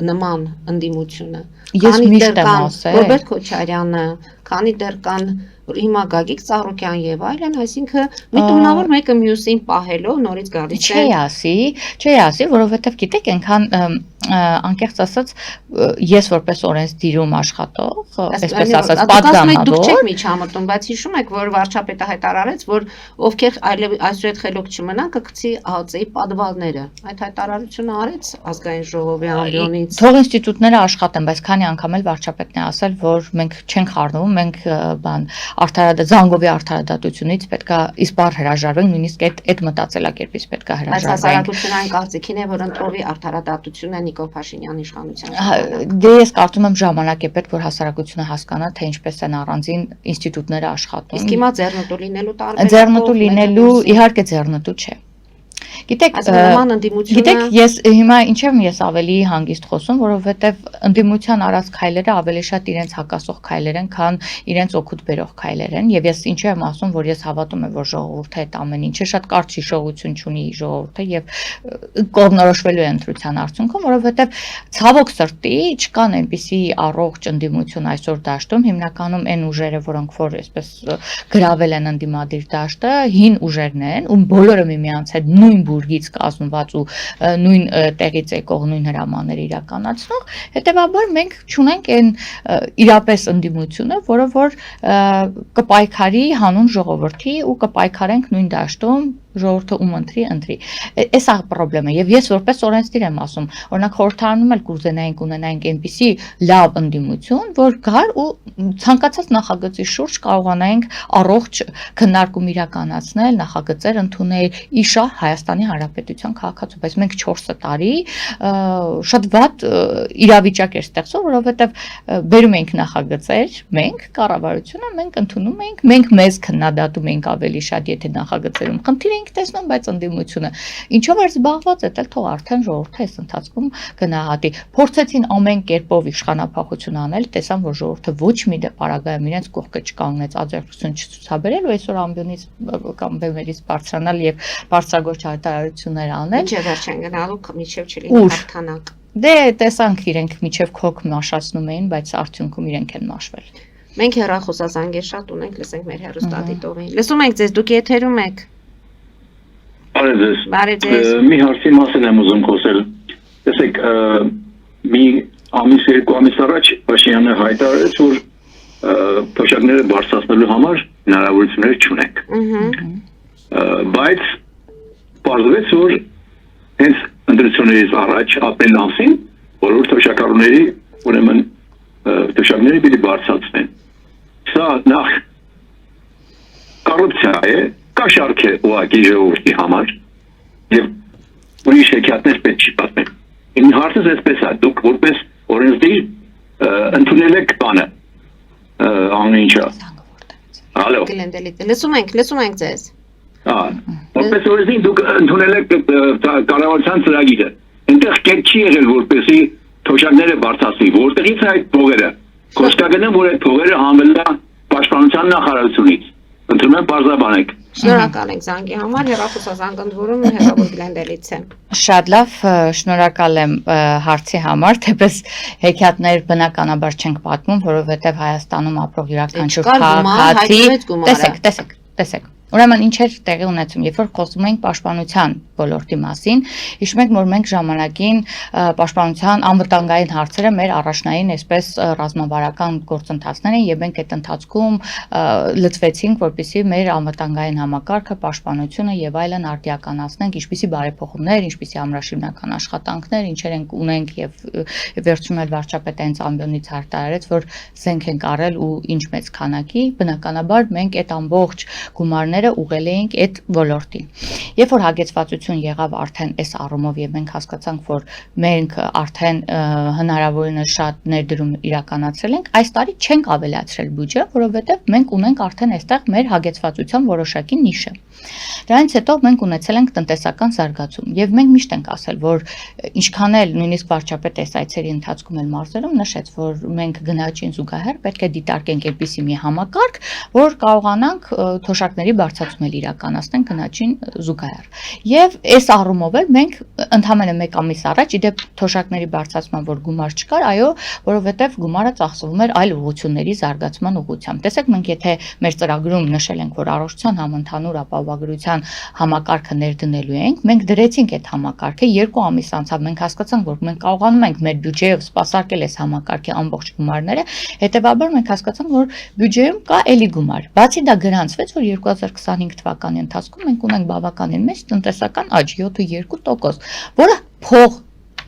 նման ընդդիմությունը։ Ես միշտ եմ ասել, Ռոբերտ Քոչարյանը, քանի դեռ կան հիմա Գագիկ Ծառուկյան եւ այլն, այսինքն միտումնավոր մեկը մյուսին պահելով նորից գալիս է։ Չի ասի, որովհետեւ գիտեք, այնքան անկեղծ ասած ես որպես օրենսդիրում աշխատող, այսպես ասած պատգամավոր, դուք չեք միջամտում, բայց հիշում եք, որ վարչապետը հայտարարեց, որ ովքեր այսօր այդ խելոք չմնան, կգցի ԱԱԾ-ի պատվալները։ Այդ հայտարարությունը արեց ազգային ժողովի ամբիոնից։ Թող ինստիտուտները աշխատեն, բայց քանի անգամ էլ վարչապետն է ասել, որ մենք չենք խառնվում, մենք զանգովի արդարադատությունից պետքա իսպառ հրաժարվենք, նույնիսկ այդ մտածելակերպից պետքա հրաժարվենք։ Բայց հասարակությունը այն կարծիքին է, որ ընտրովի արդարադատությունը Նիկոլ Փաշինյանի իշխանության։ Դե ես կարծում եմ ժամանակ է պետք, որ հասարակությունը հասկանա, թե ինչպես են առանձին ինստիտուտները աշխատում։ Իսկ հիմա ձեռնտու լինելու տարբերակով։ Ձեռնտու լինելու, իհարկե ձեռնտու չէ։ Գիտեք, ես հիմա ինչև ես ավելի հանգիստ խոսում, որովհետև ընդդիմության արած քայլերը ավելի շատ իրենց հակասող քայլեր են, քան իրենց օգուտ բերող քայլեր են, եւ ես ինչու եմ ասում, որ ես հավատում եմ, որ ժողովուրդը այդ ամեն ինչը շատ կարճ հիշողություն ունի ժողովուրդը եւ կողմնորոշվելու է ընտրության արդյունքում, որովհետև ցավոք սրտի չկան այնպիսի առողջ ընդդիմություն այսօր դաշտում, հիմնականում այն ուժերը, որոնք որ այսպես գրավել են ընդդիմադիր դաշտը, հին ուժերն են, ու բոլորը միմյանց հետ նույն բուրգից կազմված ու նույն տեղից եկող նույն հրամաններ իրականացնող, հետեւաբար մենք չունենք այն իրապես ընդդիմությունը, որը որ կպայքարի հանուն ժողովրդի ու կպայքարենք նույն դաշտում ժողովուրդը ում ընտրի։ Այս է խնդրեմը եւ ես որպես օրենսդիր եմ ասում, օրինակ խորհրդարանում էլ կուզենայինք ունենայինք այնպիսի լավ ընդդիմություն, որ գար ու ցանկացած նախագծի շուրջ կարողանայինք առողջ քննարկում իրականացնել, նախագծեր ընդունել իշահ Հայաստանի Հանրապետության քաղաքացու, բայց մենք 4 տարի շատ վատ իրավիճակ էր ստեղծում, որովհետեւ բերում էինք նախագծեր, մենք կառավարությունը մենք ընդունում էինք, մենք մեզ քննադատում էինք ավելի շատ, եթե նախագծերում խնդիր էինք տեսնում, բայց ընդդիմությունը ինչով էր զբաղված, դա թող արդեն ժողովուրդը այս ընթացքում գնահատի։ Փորձեցին ամեն կերպով իշխանապահություն անել, տեսան, որ ժողովուրդը ոչ մի պարագայում իրենց կողքը չկանգնեց, աջակցություն չցուցաբերել ու այսօր ամբիոնից կամ բեմերից բարձրանալ եւ բարձրագործ հայտարարություններ անել։ Ինչեւ վերջ են գնալու, միջև չլինի հաղթանակ։ Դե տեսանք իրենք միջև քոք մաշացնում էին, բայց արդյունքում իրենք են մաշվել։ Մենք հեռախոսազանգեր շատ ունենք, լսենք մեր հեռուստադիտողին։ Լսում ենք ձեզ, դուք եթերում եք։ Բարև ձեզ։ Մի հարցի մասին եմ ուզում խոսել։ Տեսեք, մի ամիս 2 ամիս առաջ Փաշինյանը հայտարարեց, որ փոշակները բարձրացնելու համար հնարավորություններ չունենք։ Բայց պարզվեց, որ հենց ընտրություններից առաջ ապրիլ ամսին բոլոր փոշակառուների ուրեմն փոշակները պիտի բարձրացնեն։ Սա նախ կոռուպցիա է, կաշառք է ուղղակի ժողովրդի համար եւ ուրիշ հեքիաթներ պետք չի պատմել։ Իմ հարցս էսպես է, դուք որպես օրենսդիր ընդունել եք բանը ամեն ինչը։ Ալո։ Լսում ենք ձեզ։ որպես օրենսդիր դուք ընդունել եք կառավարության ծրագիրը։ Այնտեղ կետ չի եղել որպեսի թոշակները բարձրացնի, որտեղից է այդ փողերը։ Խոսքագնեմ, որ այդ փողերը հանվել է պաշտպանության նախարարությունից։ Ընդունում եմ բարձրաբանեք։ Շնորհակալ ենք զանգի համար, հեռախոսազանգ ընդվորում հեռավոր Գլենդելից է։ Շատ լավ, շնորհակալ եմ հարցի համար, թեպես հեքիաթներ բնականաբար չենք պատմում, որովհետև Հայաստանում ապրող յուրաքանչյուր քաղաքի, տեսեք։ Ուրեմն ինչեր տեղի ունեցում, երբ որ խոսում ենք պաշտպանության ոլորտի մասին, հիշում եք, որ մենք ժամանակին պաշտպանության անվտանգային հարցերը մեր առաջնային այսպես ռազմավարական գործընթացներ են եւ մենք այդ ընթացքում լծվեցինք, որպեսզի մեր անվտանգային համակարգը, պաշտպանությունը եւ այլն արդիականացնենք, ինչպիսի բարեփոխումներ, ինչպիսի ամրաշինական աշխատանքներ, ինչեր ենք ունենք եւ վերջում էլ վարչապետը հենց ամբիոնից հայտարարեց, որ զենք ենք առել ու ինչ մեծ քանակի, բնականաբար մենք այդ ամբողջ գումարները ուղղել էինք այդ ոլորտին։ Երբ որ հագեցվածություն եղավ արդեն այս առումով եւ մենք հասկացանք, որ մենք արդեն հնարավորինս շատ ներդրում իրականացրել ենք, այս տարի չենք ավելացրել բյուջե, որովհետեւ մենք ունենք արդեն այստեղ մեր հագեցվածության որոշակի նիշը։ Դրանից հետո մենք ունեցել ենք տնտեսական զարգացում եւ մենք միշտ ենք ասել, որ ինչքան էլ նույնիսկ վարչապետը այս այցերի ընթացքում էլ մարզերում նշեց, որ մենք գնաճին զուգահեռ պետք է դիտարկենք այնպիսի մի համակարգ, որ կարողանանք թոշակների բարձրացում իրականացնենք գնաճին զուգահեռ։ Եվ այս առումով էլ մենք ընդամենը 1 ամիս առաջ իդեպ թոշակների բարձրացման որ գումար չկար, այո, որովհետեւ գումարը ծախսվում էր այլ ուղղությունների զարգացման ուղղությամբ։ Տեսեք, մենք եթե մեր ծրագրում նշել ենք, որ առողջության համընդհանուր ապահովագրության համակարգը ներդնելու ենք, մենք դրեցինք այդ համակարգը 2 ամիս անցավ, մենք հասկացանք, որ մենք կարողանում ենք մեր բյուջեով սպասարկել այս համակարգի ամբողջ գումարները, հետեւաբար մենք հասկացանք, որ բյուջեում կա էլի գումար։ Բացի դա գրանցվեց, որ 2025 թվականի ընթացքում մենք ունենք բավականին մեծ տնտեսական աճ 7.2%, որը փող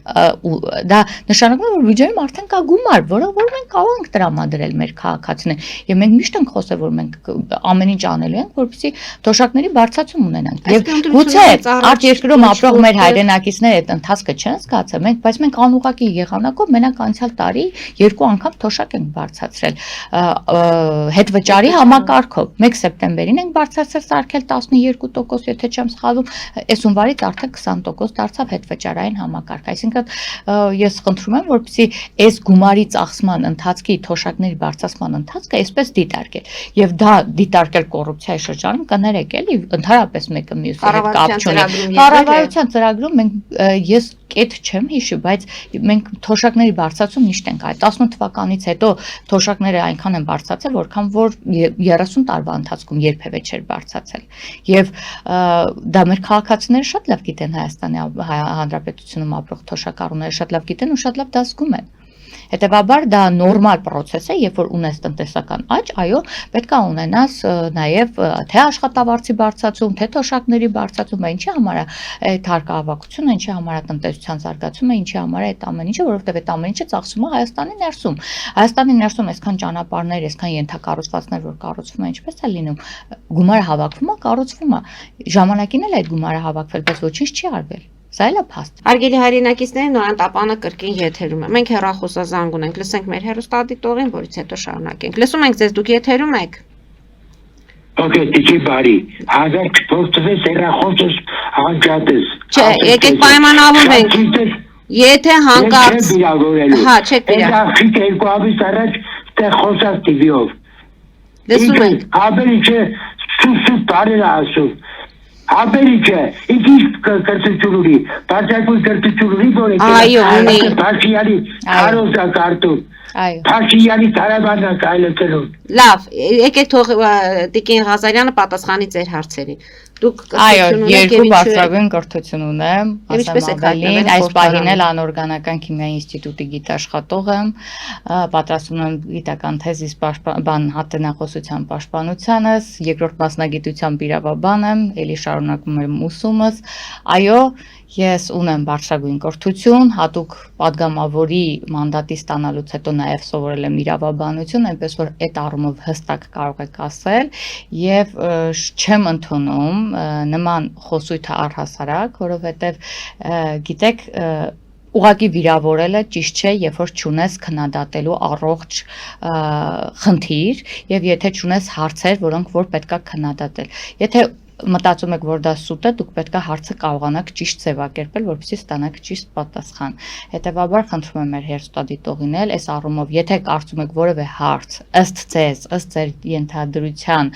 դա նշանակում է, որ բյուջեում արդեն կա գումար, որը որ մենք կարող ենք տրամադրել մեր քաղաքացիներին։ Եվ մենք միշտ ենք խոսել, որ մենք ամեն ինչ անելու ենք, որպեսզի թոշակների բարձրացում ունենանք։ Եվ գուցե արտերկրում ապրող մեր հայրենակիցները այդ ընթացքը չեն զգացել, բայց մենք անուղղակի եղանակով մենակ անցյալ տարի 2 անգամ թոշակ ենք բարձրացրել հետվճարի համակարգով։ 1 սեպտեմբերին ենք բարձրացրել սարքել 12%, եթե չեմ սխալվում, այս հունվարից արդեն 20% դարձավ հետվճարային համակարգ։ Այսինքն ես խնդրում եմ, որպեսզի այս գումարի ծախսման ընթացքի թոշակների բարձրացման ընթացքը այսպես դիտարկել եւ դա դիտարկել կոռուպցիայի շրջանում կներեք էլի ընդհանրապես մեկը մյուսի հետ կապ չունի։ Կառավարության ծրագրում մենք ես կետ չեմ հիշի, բայց մենք թոշակների բարձրացում միշտ ենք այ 18 թվականից հետո թոշակները այնքան են բարձրացել, որքան որ 30 տարվա ընթացքում երբևէ չէր բարձրացել։ Եվ դա մեր քաղաքացիները շատ լավ գիտեն Հայաստանի Հանրապետությունում ապրող թոշակառուները շատ լավ գիտեն ու շատ լավ դա զգում են։ Հետևաբար դա նորմալ process է, երբ որ ունես տնտեսական աճ, այո, պետք է ունենաս նաև թե աշխատավարձի բարձրացում, թե թոշակների բարձրացում, ինչի համար է այդ հարկահավաքությունը, ինչի համար է տնտեսության զարգացումը, ինչի համար է այդ ամեն ինչը, որովհետև այդ ամեն ինչը ծախսում է Հայաստանի ներսում։ Հայաստանի ներսում այսքան ճանապարհներ, այսքան ենթակառուցվածքներ, որ կառուցվում են, ինչպես է լինում, գումարը հավաքվում է, կառուցվում է։ Ժամանակին էլ այդ գումարը հավաքվել, բայց ոչինչ չի արվել։ Սա էլ է փաստ։ Արգելի հայրենակիցների Նորան Տապանը կրկին եթերում է։ Մենք հեռախոսազանգ ունենք, լսենք մեր հեռուստադիտողին, որից հետո շարունակենք։ Լսում ենք ձեզ, դուք եթերում եք։ Okay, դիքի բարի։ Հազար չփոխվեց հեռախոսս անջատես։ Չէ, եկեք պայմանավորվենք։ Եթե հանկարծ հա, չեք վիրավորելու։ Ախիտ 2 ամիս առաջ տեղ խոսած TV-ով։ Լսում ենք։ Ավելի չէ, սուս տարել ասում։ Աբերիջը, ինչ կրթություն ունի, բարձրակույն կրթություն ունի, որ այո, ունի։ Փաշինյանի քարոզա կարտում։ Այո։ Փաշինյանի տարաբանա կայլեցնում։ Լավ, եկեք թող Տիկին Ղազարյանը պատասխանի ձեր հարցերին։ Դուք այո, 2 բարձրագույն կրթություն ունեմ, ասեմ ավելին, այս պահին էլ անօրգանական քիմիայի ինստիտուտի գիտաշխատող եմ, պատրաստում եմ գիտական թեզիս հատենախոսության պաշտպանությանս, երկրորդ մասնագիտությամբ իրավաբան եմ, ելի շարունակում եմ ուսումս, այո, ես ունեմ բարձրագույն կրթություն, հատուկ падգամավորի մանդատի ստանալուց հետո նաև սովորել եմ իրավաբանություն, այնպես որ այդ առումով հստակ կարող եք ասել եւ չեմ ընդունում նման խոսույթը առհասարակ, որովհետեւ գիտեք ուղղակի վիրավորելը ճիշտ չէ, երբ որ չունես քննադատելու առողջ խնդիր եւ եթե չունես հարցեր, որոնք որ պետքա քննադատել։ Եթե մտածում եք, որ դա սուտ է, դուք պետք է հարցը կարողանաք ճիշտ ձևակերպել, որպեսզի ստանաք ճիշտ պատասխան։ Հետևաբար խնդրում եմ մեր հեռուստադիտողին էլ այս առումով, եթե կարծում եք որևէ հարց ըստ ձեզ, ըստ ձեր ենթադրության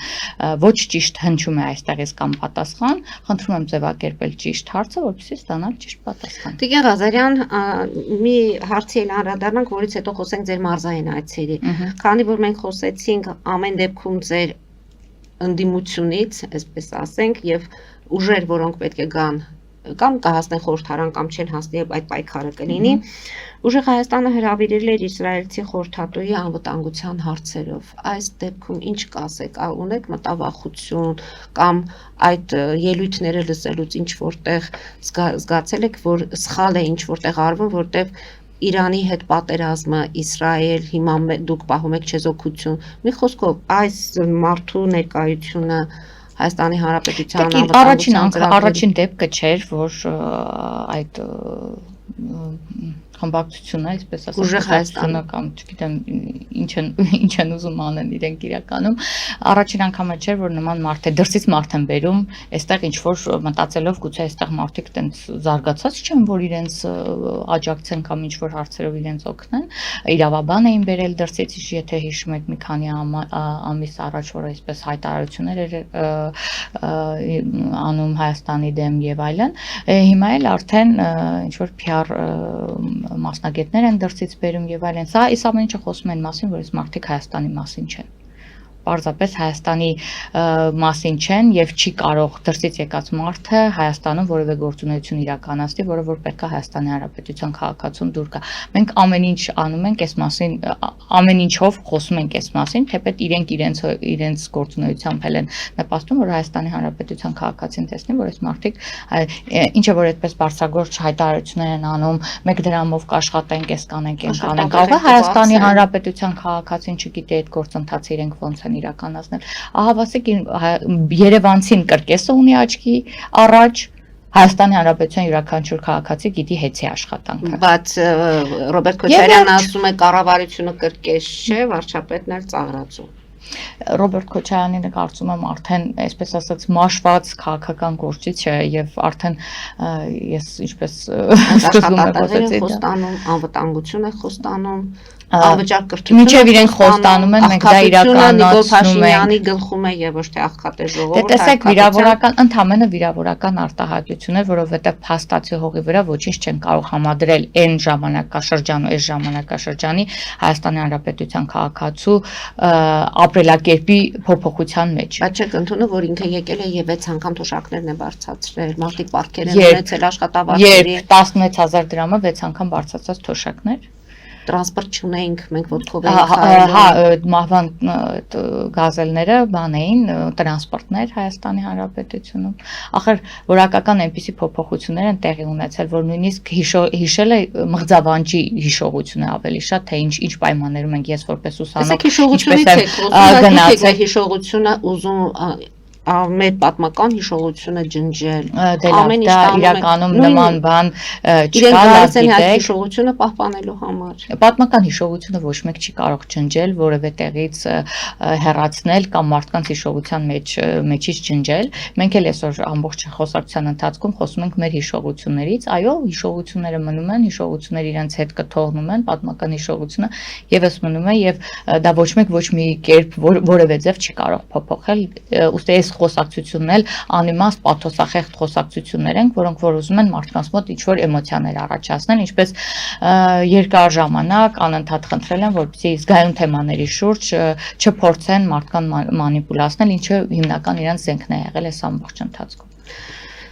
ոչ ճիշտ հնչում է այստեղից կամ պատասխան, խնդրում եմ ձևակերպել ճիշտ հարցը, որպեսզի ստանալ ճիշտ պատասխան։ Տիկին Ղազարյան, մի հարցի էլ անդրադառնանք, որից հետո խոսենք ձեր մարզային այցերի։ Քանի որ մենք խոսեցինք ամեն դեպքում ձեր ընդդիմությունից, այսպես ասենք, եւ ուժեր, որոնք պետք է գան կամ կհասնեն խորհրդարան կամ չեն հասնի, այդ պայքարը կլինի։ Ուժեղ Հայաստանը հրավիրել էր իսրայելցի խորհրդատուի անվտանգության հարցերով։ Այս դեպքում ինչ կասեք, ունեք մտավախություն կամ այդ ելույթները լսելուց ինչ որտեղ զգացել եք, որ սխալ է ինչ որտեղ արվում, որտեղ Իրանի հետ պատերազմը, Իսրայել, հիմա դուք պահում եք չեզոքություն։ Մի խոսքով, այս մարդու ներկայությունը Հայաստանի Հանրապետության առաջին դեպքը չէր, որ այդ խմբակցությունը, այսպես ասած, Ուժեղ Հայաստանը կամ չգիտեմ ինչ են ուզում անեն իրենք իրականում, առաջին անգամը չէր, որ նման մարդ է դրսից մարդ են բերում, այստեղ ինչ որ մտածելով գուցե այստեղ մարդիկ տենց զարգացած չեն, որ իրենց աջակցեն կամ ինչ որ հարցերով իրենց օգնեն, իրավաբան էին բերել դրսից, եթե հիշում եք մի քանի ամիս առաջ, որ այսպես հայտարարություններ էր անում Հայաստանի դեմ եւ այլն, հիմա էլ արդեն ինչ որ PR մասնագետներ են դրսից բերում եւ այլն։ Սա այս ամեն ինչը խոսում են մասին, որ այս մարդիկ Հայաստանի մասին չեն։ Պարզապես Հայաստանի մասին չեն եւ չի կարող դրսից եկած մարդը Հայաստանում որևէ գործունեություն իրականացնել, որը որ պետք է Հայաստանի Հանրապետության քաղաքացուն դուր գա։ Մենք ամեն ինչ անում ենք այս մասին, ամեն ինչով խոսում ենք այս մասին, թեպետ իրենք իրենց գործունեությամբ են նպաստում, որ Հայաստանի Հանրապետության քաղաքացին տեսնի, որ այս մարդիկ ինչը որ այդպես բարձրագործ հայտարարություններ են անում, մեկ դրամով կաշխատենք, այս կանենք, այն կանենք, կարող է Հայաստանի Հանրապետության քաղաքացին չգիտի այդ գործընթացը իրենք ոնց իրականացնել։ Ահա ասեք Երևանցին կրկեսը ունի աչքի առաջ, Հայաստանի Հանրապետության յուրաքանչյուր քաղաքացի գիտի հեծի աշխատանքը։ Բայց Ռոբերտ Քոչարյանն ասում է կառավարությունը կրկես չէ, վարչապետն էլ ծաղրացու։ Ռոբերտ Քոչարյանին կարծում եմ արդեն, այսպես ասած, մաշված քաղաքական գործիչ է եւ արդեն ես ինչպես աշխատատեղերը խոստանում, անվտանգություն է խոստանում, անվճար կրթություն։ Մինչև իրենք խոստանում են, մենք դա իրականացնում ենք։ Գլխում է եւ ոչ թե աղքատե ժողովուրդ։ Դե տեսեք, վիրավորական, ընդհանրապես վիրավորական արտահայտություն է, որովհետեւ փաստացի հողի վրա ոչինչ չեն կարող համադրել այն ժամանակաշրջան ու այս ժամանակաշրջանի Հայաստանի Հանրապետության քաղաքացու ապրելակերպի փոփոխության մեջ։ Բայց չեք ընդունում, որ ինքը եկել է եւ 6 անգամ թոշակներն է բարձրացրել, մարդիկ պարտքեր են ունեցել աշխատավարձերի։ Երբ 16000 դրամը 6 անգամ բարձրացած թոշակներ։ Տրանսպորտ չունեինք, մենք ոտքով էինք խաղում։ Հա, մահվան գազելները բան էին, տրանսպորտներ Հայաստանի Հանրապետությունում։ Ախր որակական այնպիսի փոփոխություններ են տեղի ունեցել, որ նույնիսկ հիշել է մղձավանջի հիշողությունը ավելի շատ, թե ինչ պայմաններում ենք ես որպես ուսանող, ինչպես եմ գնացել հիշողությունը ուզում մեր պատմական հիշողությունը ջնջել։ Ամեն ինչ իրականում նման բան չկա, գիտեք, հիշողությունը պահպանելու համար։ Պատմական հիշողությունը ոչ մեկ չի կարող ջնջել, որևէ տեղից հեռացնել կամ մարդկանց հիշողության մեջից ջնջել։ Մենք էլ այսօր ամբողջ խոսակցության ընթացքում խոսում ենք մեր հիշողություններից, այո, հիշողությունները մնում են, հիշողությունները իրենց հետ կթողնում են, պատմական հիշողությունը եւս մնում է եւ դա ոչ մեկ ոչ մի կերպ որևէ ձև չի կարող փոփոխել։ Ուստի խոսակցությունն էլ անիմաստ պաթոսախեղդ խոսակցություններ են, որոնք որ ուզում են մարդկանց մոտ ինչ-որ էմոցիաներ առաջացնել, ինչպես երկար ժամանակ անընդհատ խնդրել են, որպեսզի զգայուն թեմաների շուրջ չփորձեն մարդկան մանիպուլացնել, ինչը հիմնական իրենց զենքն է եղել այս ամբողջ ընթացքում։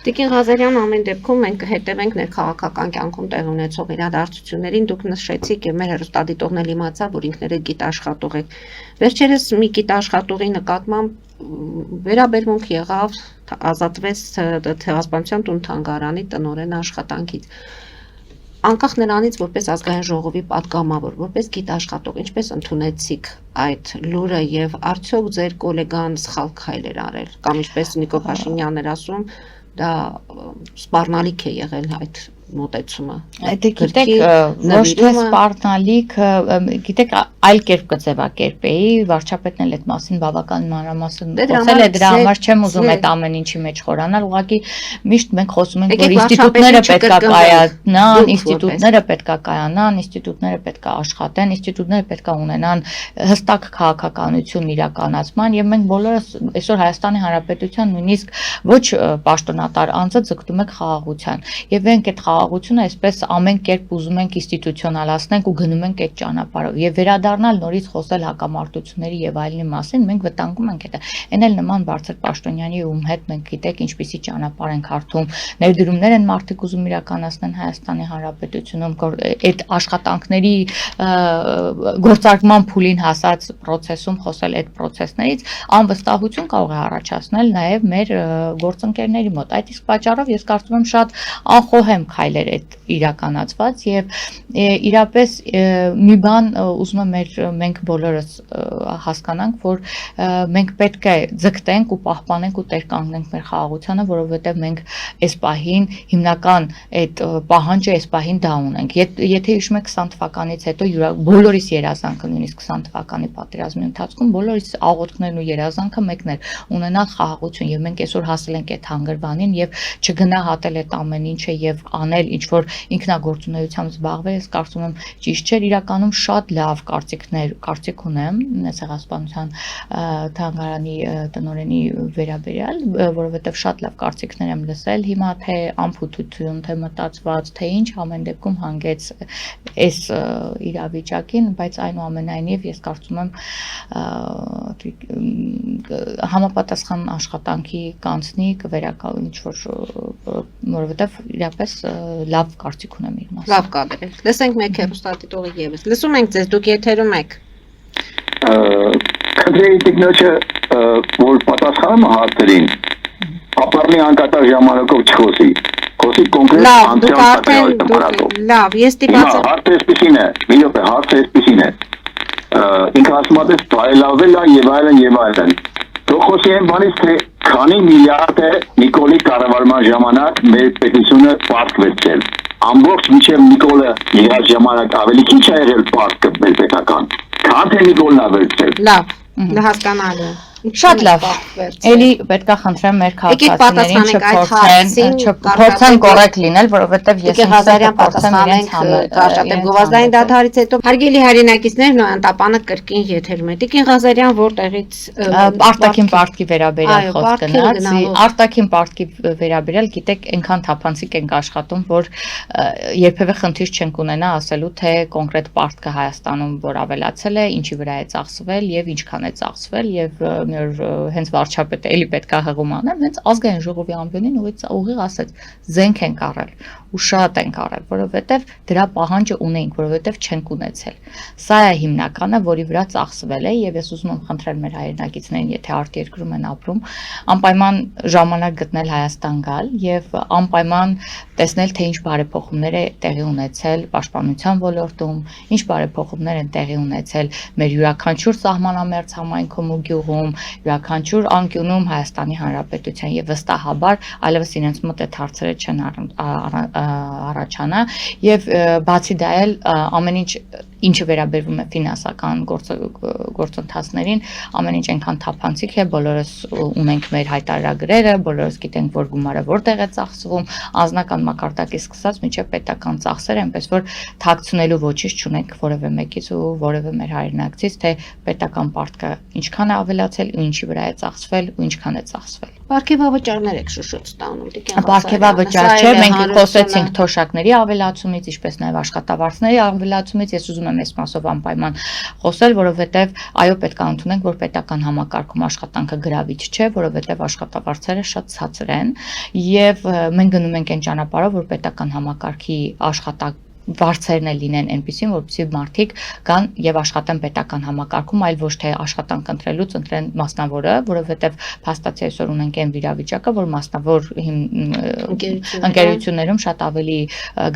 Տիկին Ղազարյան, ամեն դեպքում մենք հետևենք ներքաղաքական կյանքում տեղի ունեցող իրադարձություններին, դուք նշեցիք եւ մեր հեռուստադիտողն էլ իմացավ, որ ինքներդ գիտաշխատող եք։ Վերջերս մի գիտաշխատողի նկատմամբ վերաբերմունք եղավ, ազատվեց Ցեղասպանության տուն-թանգարանի տնօրեն աշխատանքից։ Անկախ նրանից, որպես ազգային ժողովի պատգամավոր, որպես գիտաշխատող, ինչպես ընդունեցիք այդ լուրը եւ արդյոք ձեր գոլեգան սխալ քայլ էր արել, կամ ինչպես Նիկոլ Փաշինյանն էր ասում, դա սպառնալիք է եղել այդ մոտեցումը։ Դե գիտեք, ոչ թե սպառնալիք, գիտեք, այլ կերպ կձևակերպեի, վարչապետն էլ այդ մասին բավական մանրամասն խոսել է, դրա համար չեմ ուզում այդ ամեն ինչի մեջ խորանալ, ուղղակի միշտ մենք խոսում ենք, որ ինստիտուտները պետք է կայանան, ինստիտուտները պետք է կայանան, ինստիտուտները պետք է աշխատեն, ինստիտուտները պետք է ունենան հստակ քաղաքականություն իրականացման, եւ մենք բոլորս այսօր Հայաստանի Հանրապետության նույնիսկ ոչ պաշտոնատար անձը ձգտում ենք խաղաղության, եւ մենք այդ խաղաղությունը այսպես ամեն կերպ ուզում ենք ինստիտուցիոնալացնենք ու գնում ենք այդ ճանապարհով եւ վերադառնալ նորից խոսել հակամարտությունների եւ այլնի մասին, մենք վտանգում ենք դա։ Այն էլ նման Բարձր Պաշտոնյանի ում հետ մենք գիտեք ինչպիսի ճանապարհ ենք հարթում, ներդրումներ են մարդիկ ուզում իրականացնել Հայաստանի Հանրապետությունում, այդ աշխատանքների գործարկման փուլին հասած process-ում խոսել այդ process-ներից անվստահություն կարող է առաջացնել նաեւ մեր գործընկերների մոտ։ Այդ իսկ պատճառով ես կարծում եմ շատ անխոհեմ քայլեր այդ իրականացված եւ իրապես մի բան ուզում եմ մենք բոլորս հասկանանք, որ մենք պետք է ձգտենք ու պահպանենք ու տեր կանգնենք մեր խաղաղությանը, որովհետեւ մենք այս պահին հիմնական այդ պահանջը այս պահին դա ունենք։ Եթե հիշում եք 20 թվականից հետո բոլորիս երազանքը նույնիսկ 20 թվականի պատերազմի ընթացքում բոլորիս աղոթքներն ու երազանքը մեկն էր ունենալ խաղաղություն եւ մենք այսօր հասել ենք այդ հանգրվանին եւ չգնահատել այդ ամեն ինչը եւ անել ինչ որ ինքնագործունեությամբ զբաղվել, ես կարծում եմ ճիշտ չէ, իրականում շատ լավ կարծիք ունեմ Ցեղասպանության թանգարանի տնօրենի վերաբերյալ, որովհետեւ շատ լավ կարծիքներ եմ լսել հիմա թե անփութություն, թե մտածված, թե ինչ ամեն դեպքում հանգեց այս իրավիճակին, բայց այնուամենայնիվ ես կարծում եմ համապատասխան աշխատանքի կանցնի կվերակալ ինչ որ որովհետեւ իրապես լավ կարծիք ունեմ իր մասին։ Լավ կադրել։ Լսենք մեկ հեռուստադիտողի եւս։ Լսում ենք ձեզ, դուք եթերում եք։ Քննի տեխնոջը որ պատասխանում հարցերին ապառնի անկատար ժամանակով չխոսի։ Խոսի կոնկրետ անձամբ լավ, ես ստիպված եմ։ Հարցը էսպիսին է, մի րոպե, հարցը էսպիսին է։ Ինքը ասում է բարելավել է եւ այլն։ Թող խոսի այն բանից, թե քանի միլիարդ է Նիկոլի կառավարման ժամանակ մեր պետությունը պարտվեցել։ Ամբողջ միջև Նիկոլը իր ժամանակ ավելի քիչ է եղել պարտքը մեր պետական։ Քան թե Նիկոլն է վերցել։ Լավ, հասկանալի։ Շատ լավ։ Էլի պետքա խնդրեմ մեր քաղաքացիներին չփորձեն կոռեկտ լինել, որովհետև ես Ղազարյան պատասխանենք Կարճատև Գովազդային դադարից հետո հարգելի հայրենակիցներ նոյանտապանը կրկին եթերում է։ Տիկին Ղազարյան որտեղից արտաքին պարտքի վերաբերյալ խոսք գնաց, արտաքին պարտքի վերաբերյալ գիտեք այնքան թափանցիկ ենք աշխատում, որ երբևէ խնդիր չենք ունենա ասելու թե կոնկրետ պարտքը Հայաստանում որ ավելացել է, ինչի վրա է ծախսվել եւ ինչքան է ծախսվել եւ հենց վարչապետը էլի պետք է հղում անեմ, հենց ազգային ժողովի ամբիոնին ուղիղ ասեց, զենք ենք առել ու շատ ենք առել, որովհետև դրա պահանջը ունենք, որովհետև չենք ունեցել։ Սա է հիմնականը, որի վրա ծախսվել է եւ ես ուզում եմ խնդրել մեր հայրենակիցներին, եթե արտերկրում են ապրում, անպայման ժամանակ գտնել Հայաստան գալ եւ անպայման տեսնել թե ինչ բարեփոխումներ է տեղի ունեցել պաշտպանության ոլորտում, ինչ բարեփոխումներ են տեղի ունեցել մեր յուրաքանչյուր սահմանամերձ համայնքում ու գյուղում, յուրաքանչյուր անկյունում Հայաստանի Հանրապետության եւ վստահաբար այլևս իրենց մոտ այդ հարցերը չեն առաջանա եւ բացի դա էլ ամեն ինչը վերաբերվում է ֆինանսական գործընթացներին, ամեն ինչ այնքան թափանցիկ է, բոլորս ունենք մեր հայտարարագրերը, բոլորս գիտենք, որ գումարը որտեղ է ծախսվում, անձնական մակարդակից սկսած մինչև պետական ծախսեր, այնպես որ թաքցնելու ոչինչ չունենք որևէ մեկից ու որևէ մեր հայրենակցից, թե պետական պարտքը ինչքան է ավելացել ու ինչի վրա է ծախսվել ու ինչքան է ծախսվել։ Պարգևավճարներ եք շուշոտ ստանում, Տիկին։ Պարգևավճար չէ, մենք խոսեցինք թոշակների ավելացումից, ինչպես նաև աշխատավարձների ավելացումից, ես ուզում եմ այս մասով անպայման խոսել, որովհետև այո պետք է ընդունենք, որ պետական համակարգում աշխատանքը գրավիչ չէ, որովհետև աշխատավարձերը շատ ցածր են եւ մենք գնում ենք այն ճանապարհով, որ պետական համակարգի վարձերն էլ լինեն այնպեսին, որպեսզի մարդիկ կան եւ աշխատեն պետական համակարգում, այլ ոչ թե աշխատանք ընտրելուց ընտրեն մասնավորը, որովհետեւ փաստացի այսօր ունենք այն վիճակը, որ մասնավոր ընկերություններում շատ ավելի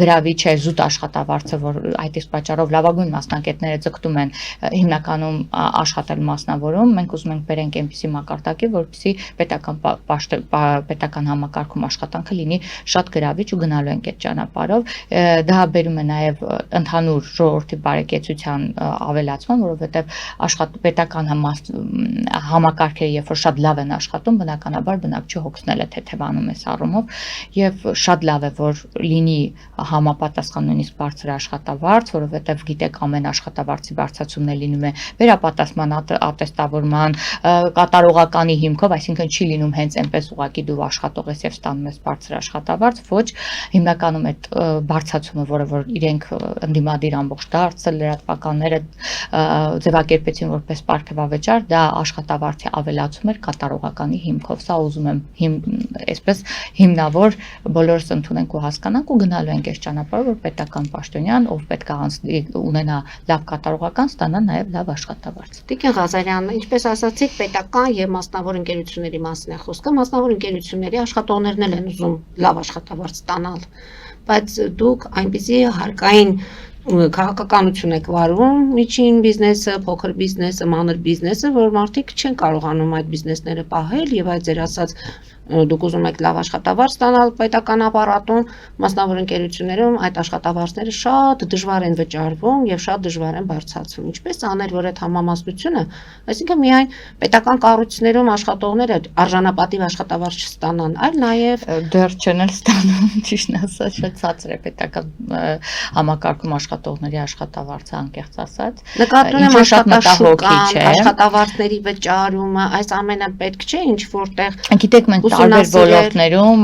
գրավիչ է զուտ աշխատավարձը, որ այդ իսկ պատճառով լավագույն մասնագետները ձգտում են հիմնականում աշխատել մասնավորում։ Մենք ուզում ենք բերենք այնպիսի մակարդակի, որպեսզի պետական համակարգում աշխատանքը լինի շատ գրավիչ ու գնալու ենք այդ ճանապարհով։ Դա բերում է նաև ընդհանուր ժողովրդի բարեկեցության ավելացման, որովհետև պետական համակարգերը, երբ որ շատ լավ են աշխատում, բնականաբար բնակչի հոգսն է թեթևանում այս առումով, եւ շատ լավ է, որ լինի համապատասխան նույնիսկ բարձր աշխատավարձ, որովհետև գիտեք, ամեն աշխատավարձի բարձրացումն է լինում է վերապատասխան ատեստավորման կատարողականի հիմքով, այսինքն չի լինում հենց այնպես ուղղակի դու աշխատող ես եւ ստանում ես բարձր աշխատավարձ, ոչ, հիմնականում այդ բարձրացումը, որը որ իրենք ընդդիմադիր ամբողջ դարձը լրատվականները ձևակերպեցին որպես պարգևավճար, դա աշխատավարձի ավելացում էր կատարողականի հիմքով։ Սա ուզում եմ այսպես հիմնավոր բոլորս ընդունենք ու հասկանանք ու գնալու ենք այս ճանապարհով, որ պետական պաշտոնյան, ով պետք է ունենա լավ կատարողական, ստանա նաև լավ աշխատավարձ։ Տիկին Ղազարյան, ինչպես ասացիք, պետական եւ մասնավոր ընկերությունների մասին է խոսքը, մասնավոր ընկերությունների աշխատողներն էլ են ուզում լավ աշխատավարձ ստանալ, բայց դուք այնպեսի հարկային քաղաքականություն եք վարում, միջին բիզնեսը, փոքր բիզնեսը, մանր բիզնեսը, որ մարդիկ չեն կարողանում այդ բիզնեսները պահել եւ այդ ձեր ասած դուք ուզում եք լավ աշխատավարձ ստանալ պետական ապարատում, մասնավոր ընկերություններում այդ աշխատավարձները շատ դժվար են վճարվում եւ շատ դժվար են բարձրացվում։ Ինչպես անել, որ այդ համամասնությունը, այսինքն միայն պետական կառույցներում աշխատողները արժանապատիվ աշխատավարձ չստանան, այլ նաեւ դեռ չեն ստանում, ճիշտն ասած, շատ ցածր է պետական համակարգում աշխատողների աշխատավարձը, անկեղծ ասած։ Նկատում եմ աշխատաշուկան, աշխատավարձների վճարումը, այս ամենը պետք չէ ինչ որտեղ։ Գիտեք, մենք տարբեր ոլորտներում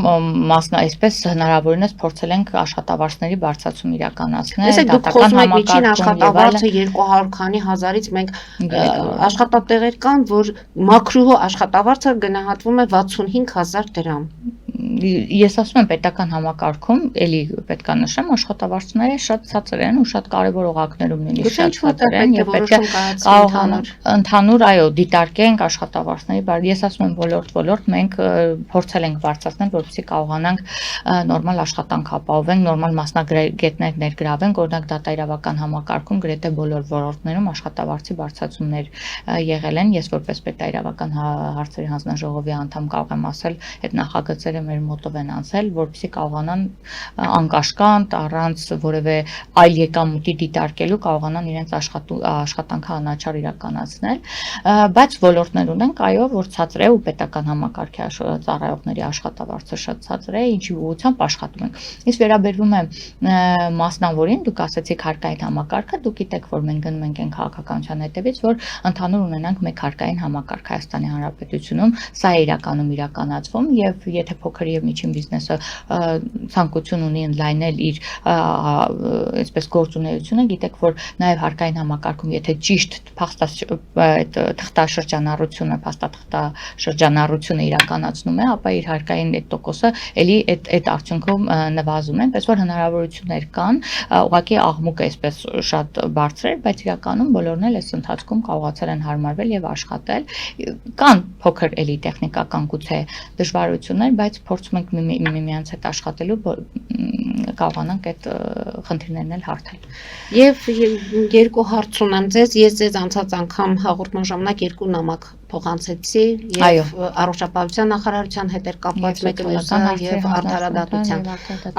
այսպես հնարավորինս փորձել ենք աշխատավարձների բարձրացում իրականացնել, դուք խոսում եք միջին աշխատավարձը 200 քանի հազարից, մենք աշխատատեղեր կան, որ մաքրուհու աշխատավարձը գնահատվում է 65000 դրամ։ Ես ասում եմ պետական համակարգում, էլի պետք է նշեմ, աշխատավարձները շատ ցածր են ու շատ կարևոր օղակներում նույնիսկ շատ ցածր են եւ պետք է կարողանանք ընդհանուր, այո, դիտարկենք աշխատավարձների, ես ասում եմ ոլորտ մենք փորձել ենք բարձրացնել, որպեսզի կարողանանք նորմալ աշխատանք ապահովենք, նորմալ մասնագետներ ներգրավենք, օրինակ դատաիրավական համակարգում գրեթե բոլոր ոլորտներում աշխատավարձի բարձրացումներ եղել են։ Ես որպես պետաիրավական հարցերի հանձնաժողովի անդամ կարող եմ ասել, այդ նախագծերը մեր մոտով են անցել, որպեսզի կարողանան անկաշկանդ, առանց որևէ այլ եկամուտի դիտարկելու կարողանան իրենց աշխատանքը անաչառ իրականացնել, բայց ոլորտներ ունենք, այո, որ ցածր է ու պետական համակարգի ծառայողների աշխատավարձը շատ ցածր է, ինչի ուղղությամբ աշխատում ենք։ Իսկ վերաբերվում է մասնավորին, դուք ասացիք հարկային համակարգը, դուք գիտեք, որ մենք գնում ենք այն քաղաքականության հետևից, որ ընդհանուր ունենանք մեկ հարկային համակարգ Հայաստանի Հանրապետությունում, սա է իրականում իրականացվում եւ եթե փոքր եւ միջին բիզնեսը ցանկություն ունի ընդլայնել իր այսպես գործունեությունը, գիտեք, որ նաեւ հարկային համակարգում, եթե ճիշտ թղթաշրջանառությունը, փաստաթղթաշրջանառությունը իրականացնում է, ապա իր հարկային այդ տոկոսը էլի այդ արդյունքում նվազում է, այնպես որ հնարավորություններ կան, ուղղակի աղմուկը այսպես շատ բարձր է, բայց իրականում բոլորն էլ այս ընթացքում կարողացել են հարմարվել եւ աշխատել։ Կան փոքր էլի տեխնիկական գուցե դժվարություններ, բայց փորձում ենք միմյանց հետ աշխատելու կարողանանք այդ խնդիրներն էլ հարթել։ Եվ երկու հարց ունեմ ձեզ, ես ձեզ անցած անգամ հաղորդման ժամանակ երկու նամակ փոխանցեցի եւ առողջապահության նախարարության հետ էր կապված մեկը եւ արդարադատության։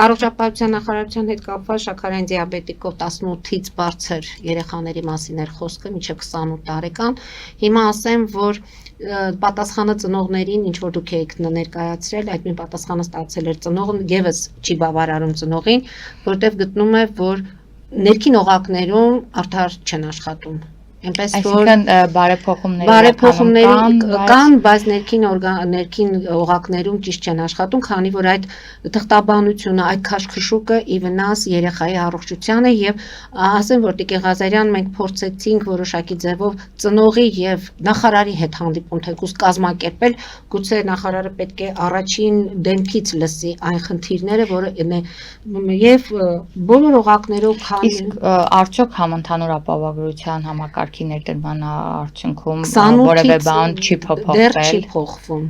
Առողջապահության նախարարության հետ կապված շաքարային դիաբետիկով 18-ից բարձր երեխաների մասին էր խոսքը, մինչեւ 28 տարեկան։ Հիմա ասեմ, որ պատասխանը ծնողներին, ինչ որ դուք եք ներկայացրել, այդ մի պատասխանը ստացել էր ծնողը, եւս չի բավարարում ծնողին, որտեղ գտնում է, որ ներքին օղակներում արդար չեն աշխատում։ Այնպես որ Այսինքն բարեփոխումներ կան, բայց ներքին օղակներում ճիշտ չեն աշխատում, քանի որ այդ թղթաբանությունը, այդ քաշքշուկը ի վնաս երեխայի առողջությանը եւ ասեմ, որ Տիկին Ղազարյան մենք փորձեցինք որոշակի ձևով ծնողի եւ նախարարի հետ հանդիպում թեկուզ կազմակերպել, գուցե նախարարը պետք է առաջին դեմքից լսի այն խնդիրները, որը եւ բոլոր օղակներով իսկ արդյոք համընդհանուր ապահովագրության համակարգի ներդրման արդյունքում 28-ից որևէ բան չի դեռ չի փոխվել։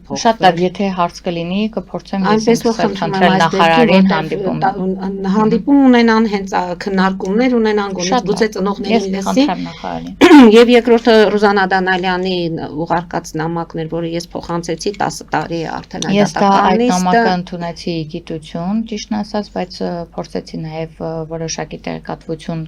փոխվում։ Շատ լավ, եթե հարց կլինի, կփորձեմ Այնպես որ խնդրեմ նախարարին հանդիպում ունենան, հենց քննարկումներ ունենան, գուցե ծնողներին լսի։ Եվ երկրորդը Ռուզանա Դանալյանի ուղարկած նամակն էր, որը ես փոխանցեցի 10 տարի արդեն Ես դա այդ նամակը ընդունեցի գիտություն, ճիշտն ասած, բայց փորձեցի նաև որոշակի տեղեկատվություն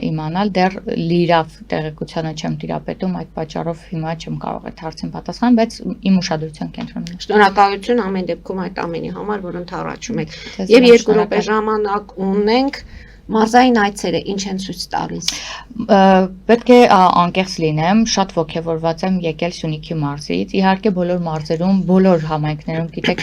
իմանալ, դեռ լիրավ տեղեկությանը չեմ տիրապետում, այդ պատճառով հիմա չեմ կարող այդ հարցին պատասխանել, բայց իմ ուշադրության կենտրոնում։ Շնորհակալություն ամեն դեպքում այդ ամենի համար, որ ընդառաջում եք։ Եվ 2 րոպե ժամանակ ունենք Մարզային այցերը ինչ են ցույց տալիս։ Պետք է անկեղծ լինեմ, շատ ոգևորված եմ եկել Սյունիքի մարզից։ Իհարկե բոլոր մարզերում, բոլոր համայնքներում, գիտեք,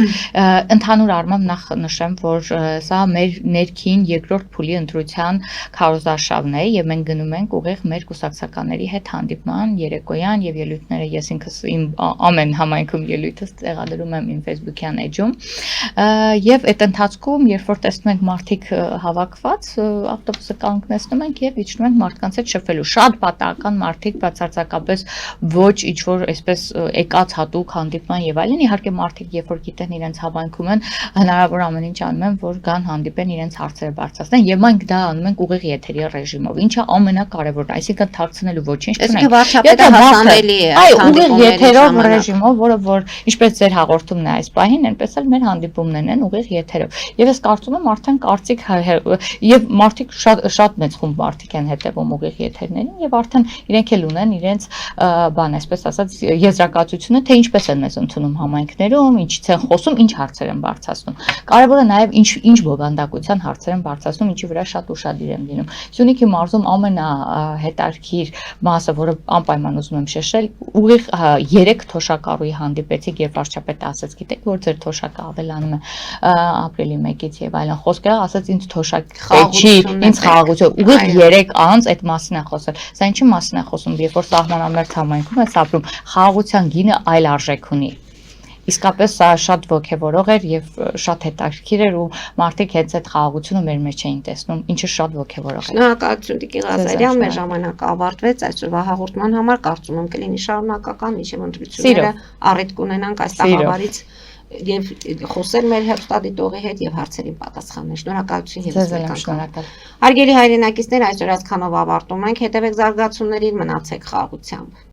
ընդհանուր առմամբ նախ նշեմ, որ սա մեր ներքին երկրորդ փուլի ընտրության քարոզարշավն է եւ մենք գնում ենք ուղիղ մեր կուսակցականների հետ հանդիպման երեկոյան եւ ելույթները ես ինքս իմ ամեն համայնքում ելույթս տեղադրում եմ իմ Facebook-յան էջում։ Եվ այդ ընթացքում, երբ որ տեսնում ենք մարդիկ հավաքված ավտոբուսը կանգնեցնում ենք եւ իջնում ենք մարդկանց հետ շփվելու։ Շատ պատահական մարդիկ բացարձակապես ոչ ինչ որ այսպես եկած հատուկ հանդիպման եւ այլն, իհարկե մարդիկ երբ որ գիտեն իրենց հավանքում են, հնարավոր ամեն ինչ անում են, որ գան հանդիպեն իրենց հարցերը բարձրացնեն եւ մենք դա անում ենք ուղիղ եթերի ռեժիմով, ինչը ամենակարևորն է, այսինքն թաքցնելու ոչինչ չունենք։ Վարչապետը հասանելի է այո, ուղիղ եթերով ռեժիմով, որը ինչպես ձեր հաղորդումն է այս պահին, այնպես էլ մեր հանդիպումներն են ուղիղ եթերով։ Եվ ես կարծում եմ արդեն կարծիք եւ մարդիկ շատ մեծ խումբ մարդիկ են հետևում ուղիղ եթերներին եւ արդեն իրենք էլ ունեն իրենց բան, այսպես ասած, եզրակացությունը, թե ինչպես են մեզ ընդունում համայնքներում, ինչից են խոսում, ինչ հարցեր են բարձրացնում։ Կարևորը նաեւ ինչ բովանդակության հարցեր են բարձրացնում, ինչի վրա շատ ուշադիր եմ լինում։ Սյունիքի մարզում ամենահետաքրքիր մասը, որը անպայման ուզում եմ շեշտել, ուղիղ 3 թոշակառուի հանդիպեցիք եւ վարչապետը ասաց, գիտեք, որ ձեր թոշակը ավելանում է ապրիլի 1-ից եւ այլն։ Խոսքերը ասաց ինձ թոշակ ինձ խաղաղություն, ուղիղ 3 անց այդ մասին է խոսել։ Սա ինչի մասին է խոսում, երբ որ սահմանամերձ համայնքում ես ապրում, խաղաղության գինը այլ արժեք ունի։ Իսկապես սա շատ ոգևորող էր եւ շատ հետաքրքիր էր ու մարդիկ հենց այդ խաղաղությունը մեր մեջ էին տեսնում, ինչը շատ ոգևորող էր։ Շնորհակալություն Տիկին Ղազարյան, մեր ժամանակը ավարտվեց այսօրվա հաղորդման համար, կարծում եմ կլինի շարունակական, ինչեւ ընտրությունները առիթ կունենանք այս տաղավարից եւ խոսել մեր հերոստատիտողի հետ եւ հարցերին պատասխանել։ Շնորհակալություն եւս մեկ անգամ։ Հարգելի հայրենակիցներ, այսօր այսքանով ավարտում ենք, հետեւեք զարգացումներին, մնացեք խաղաղությամբ։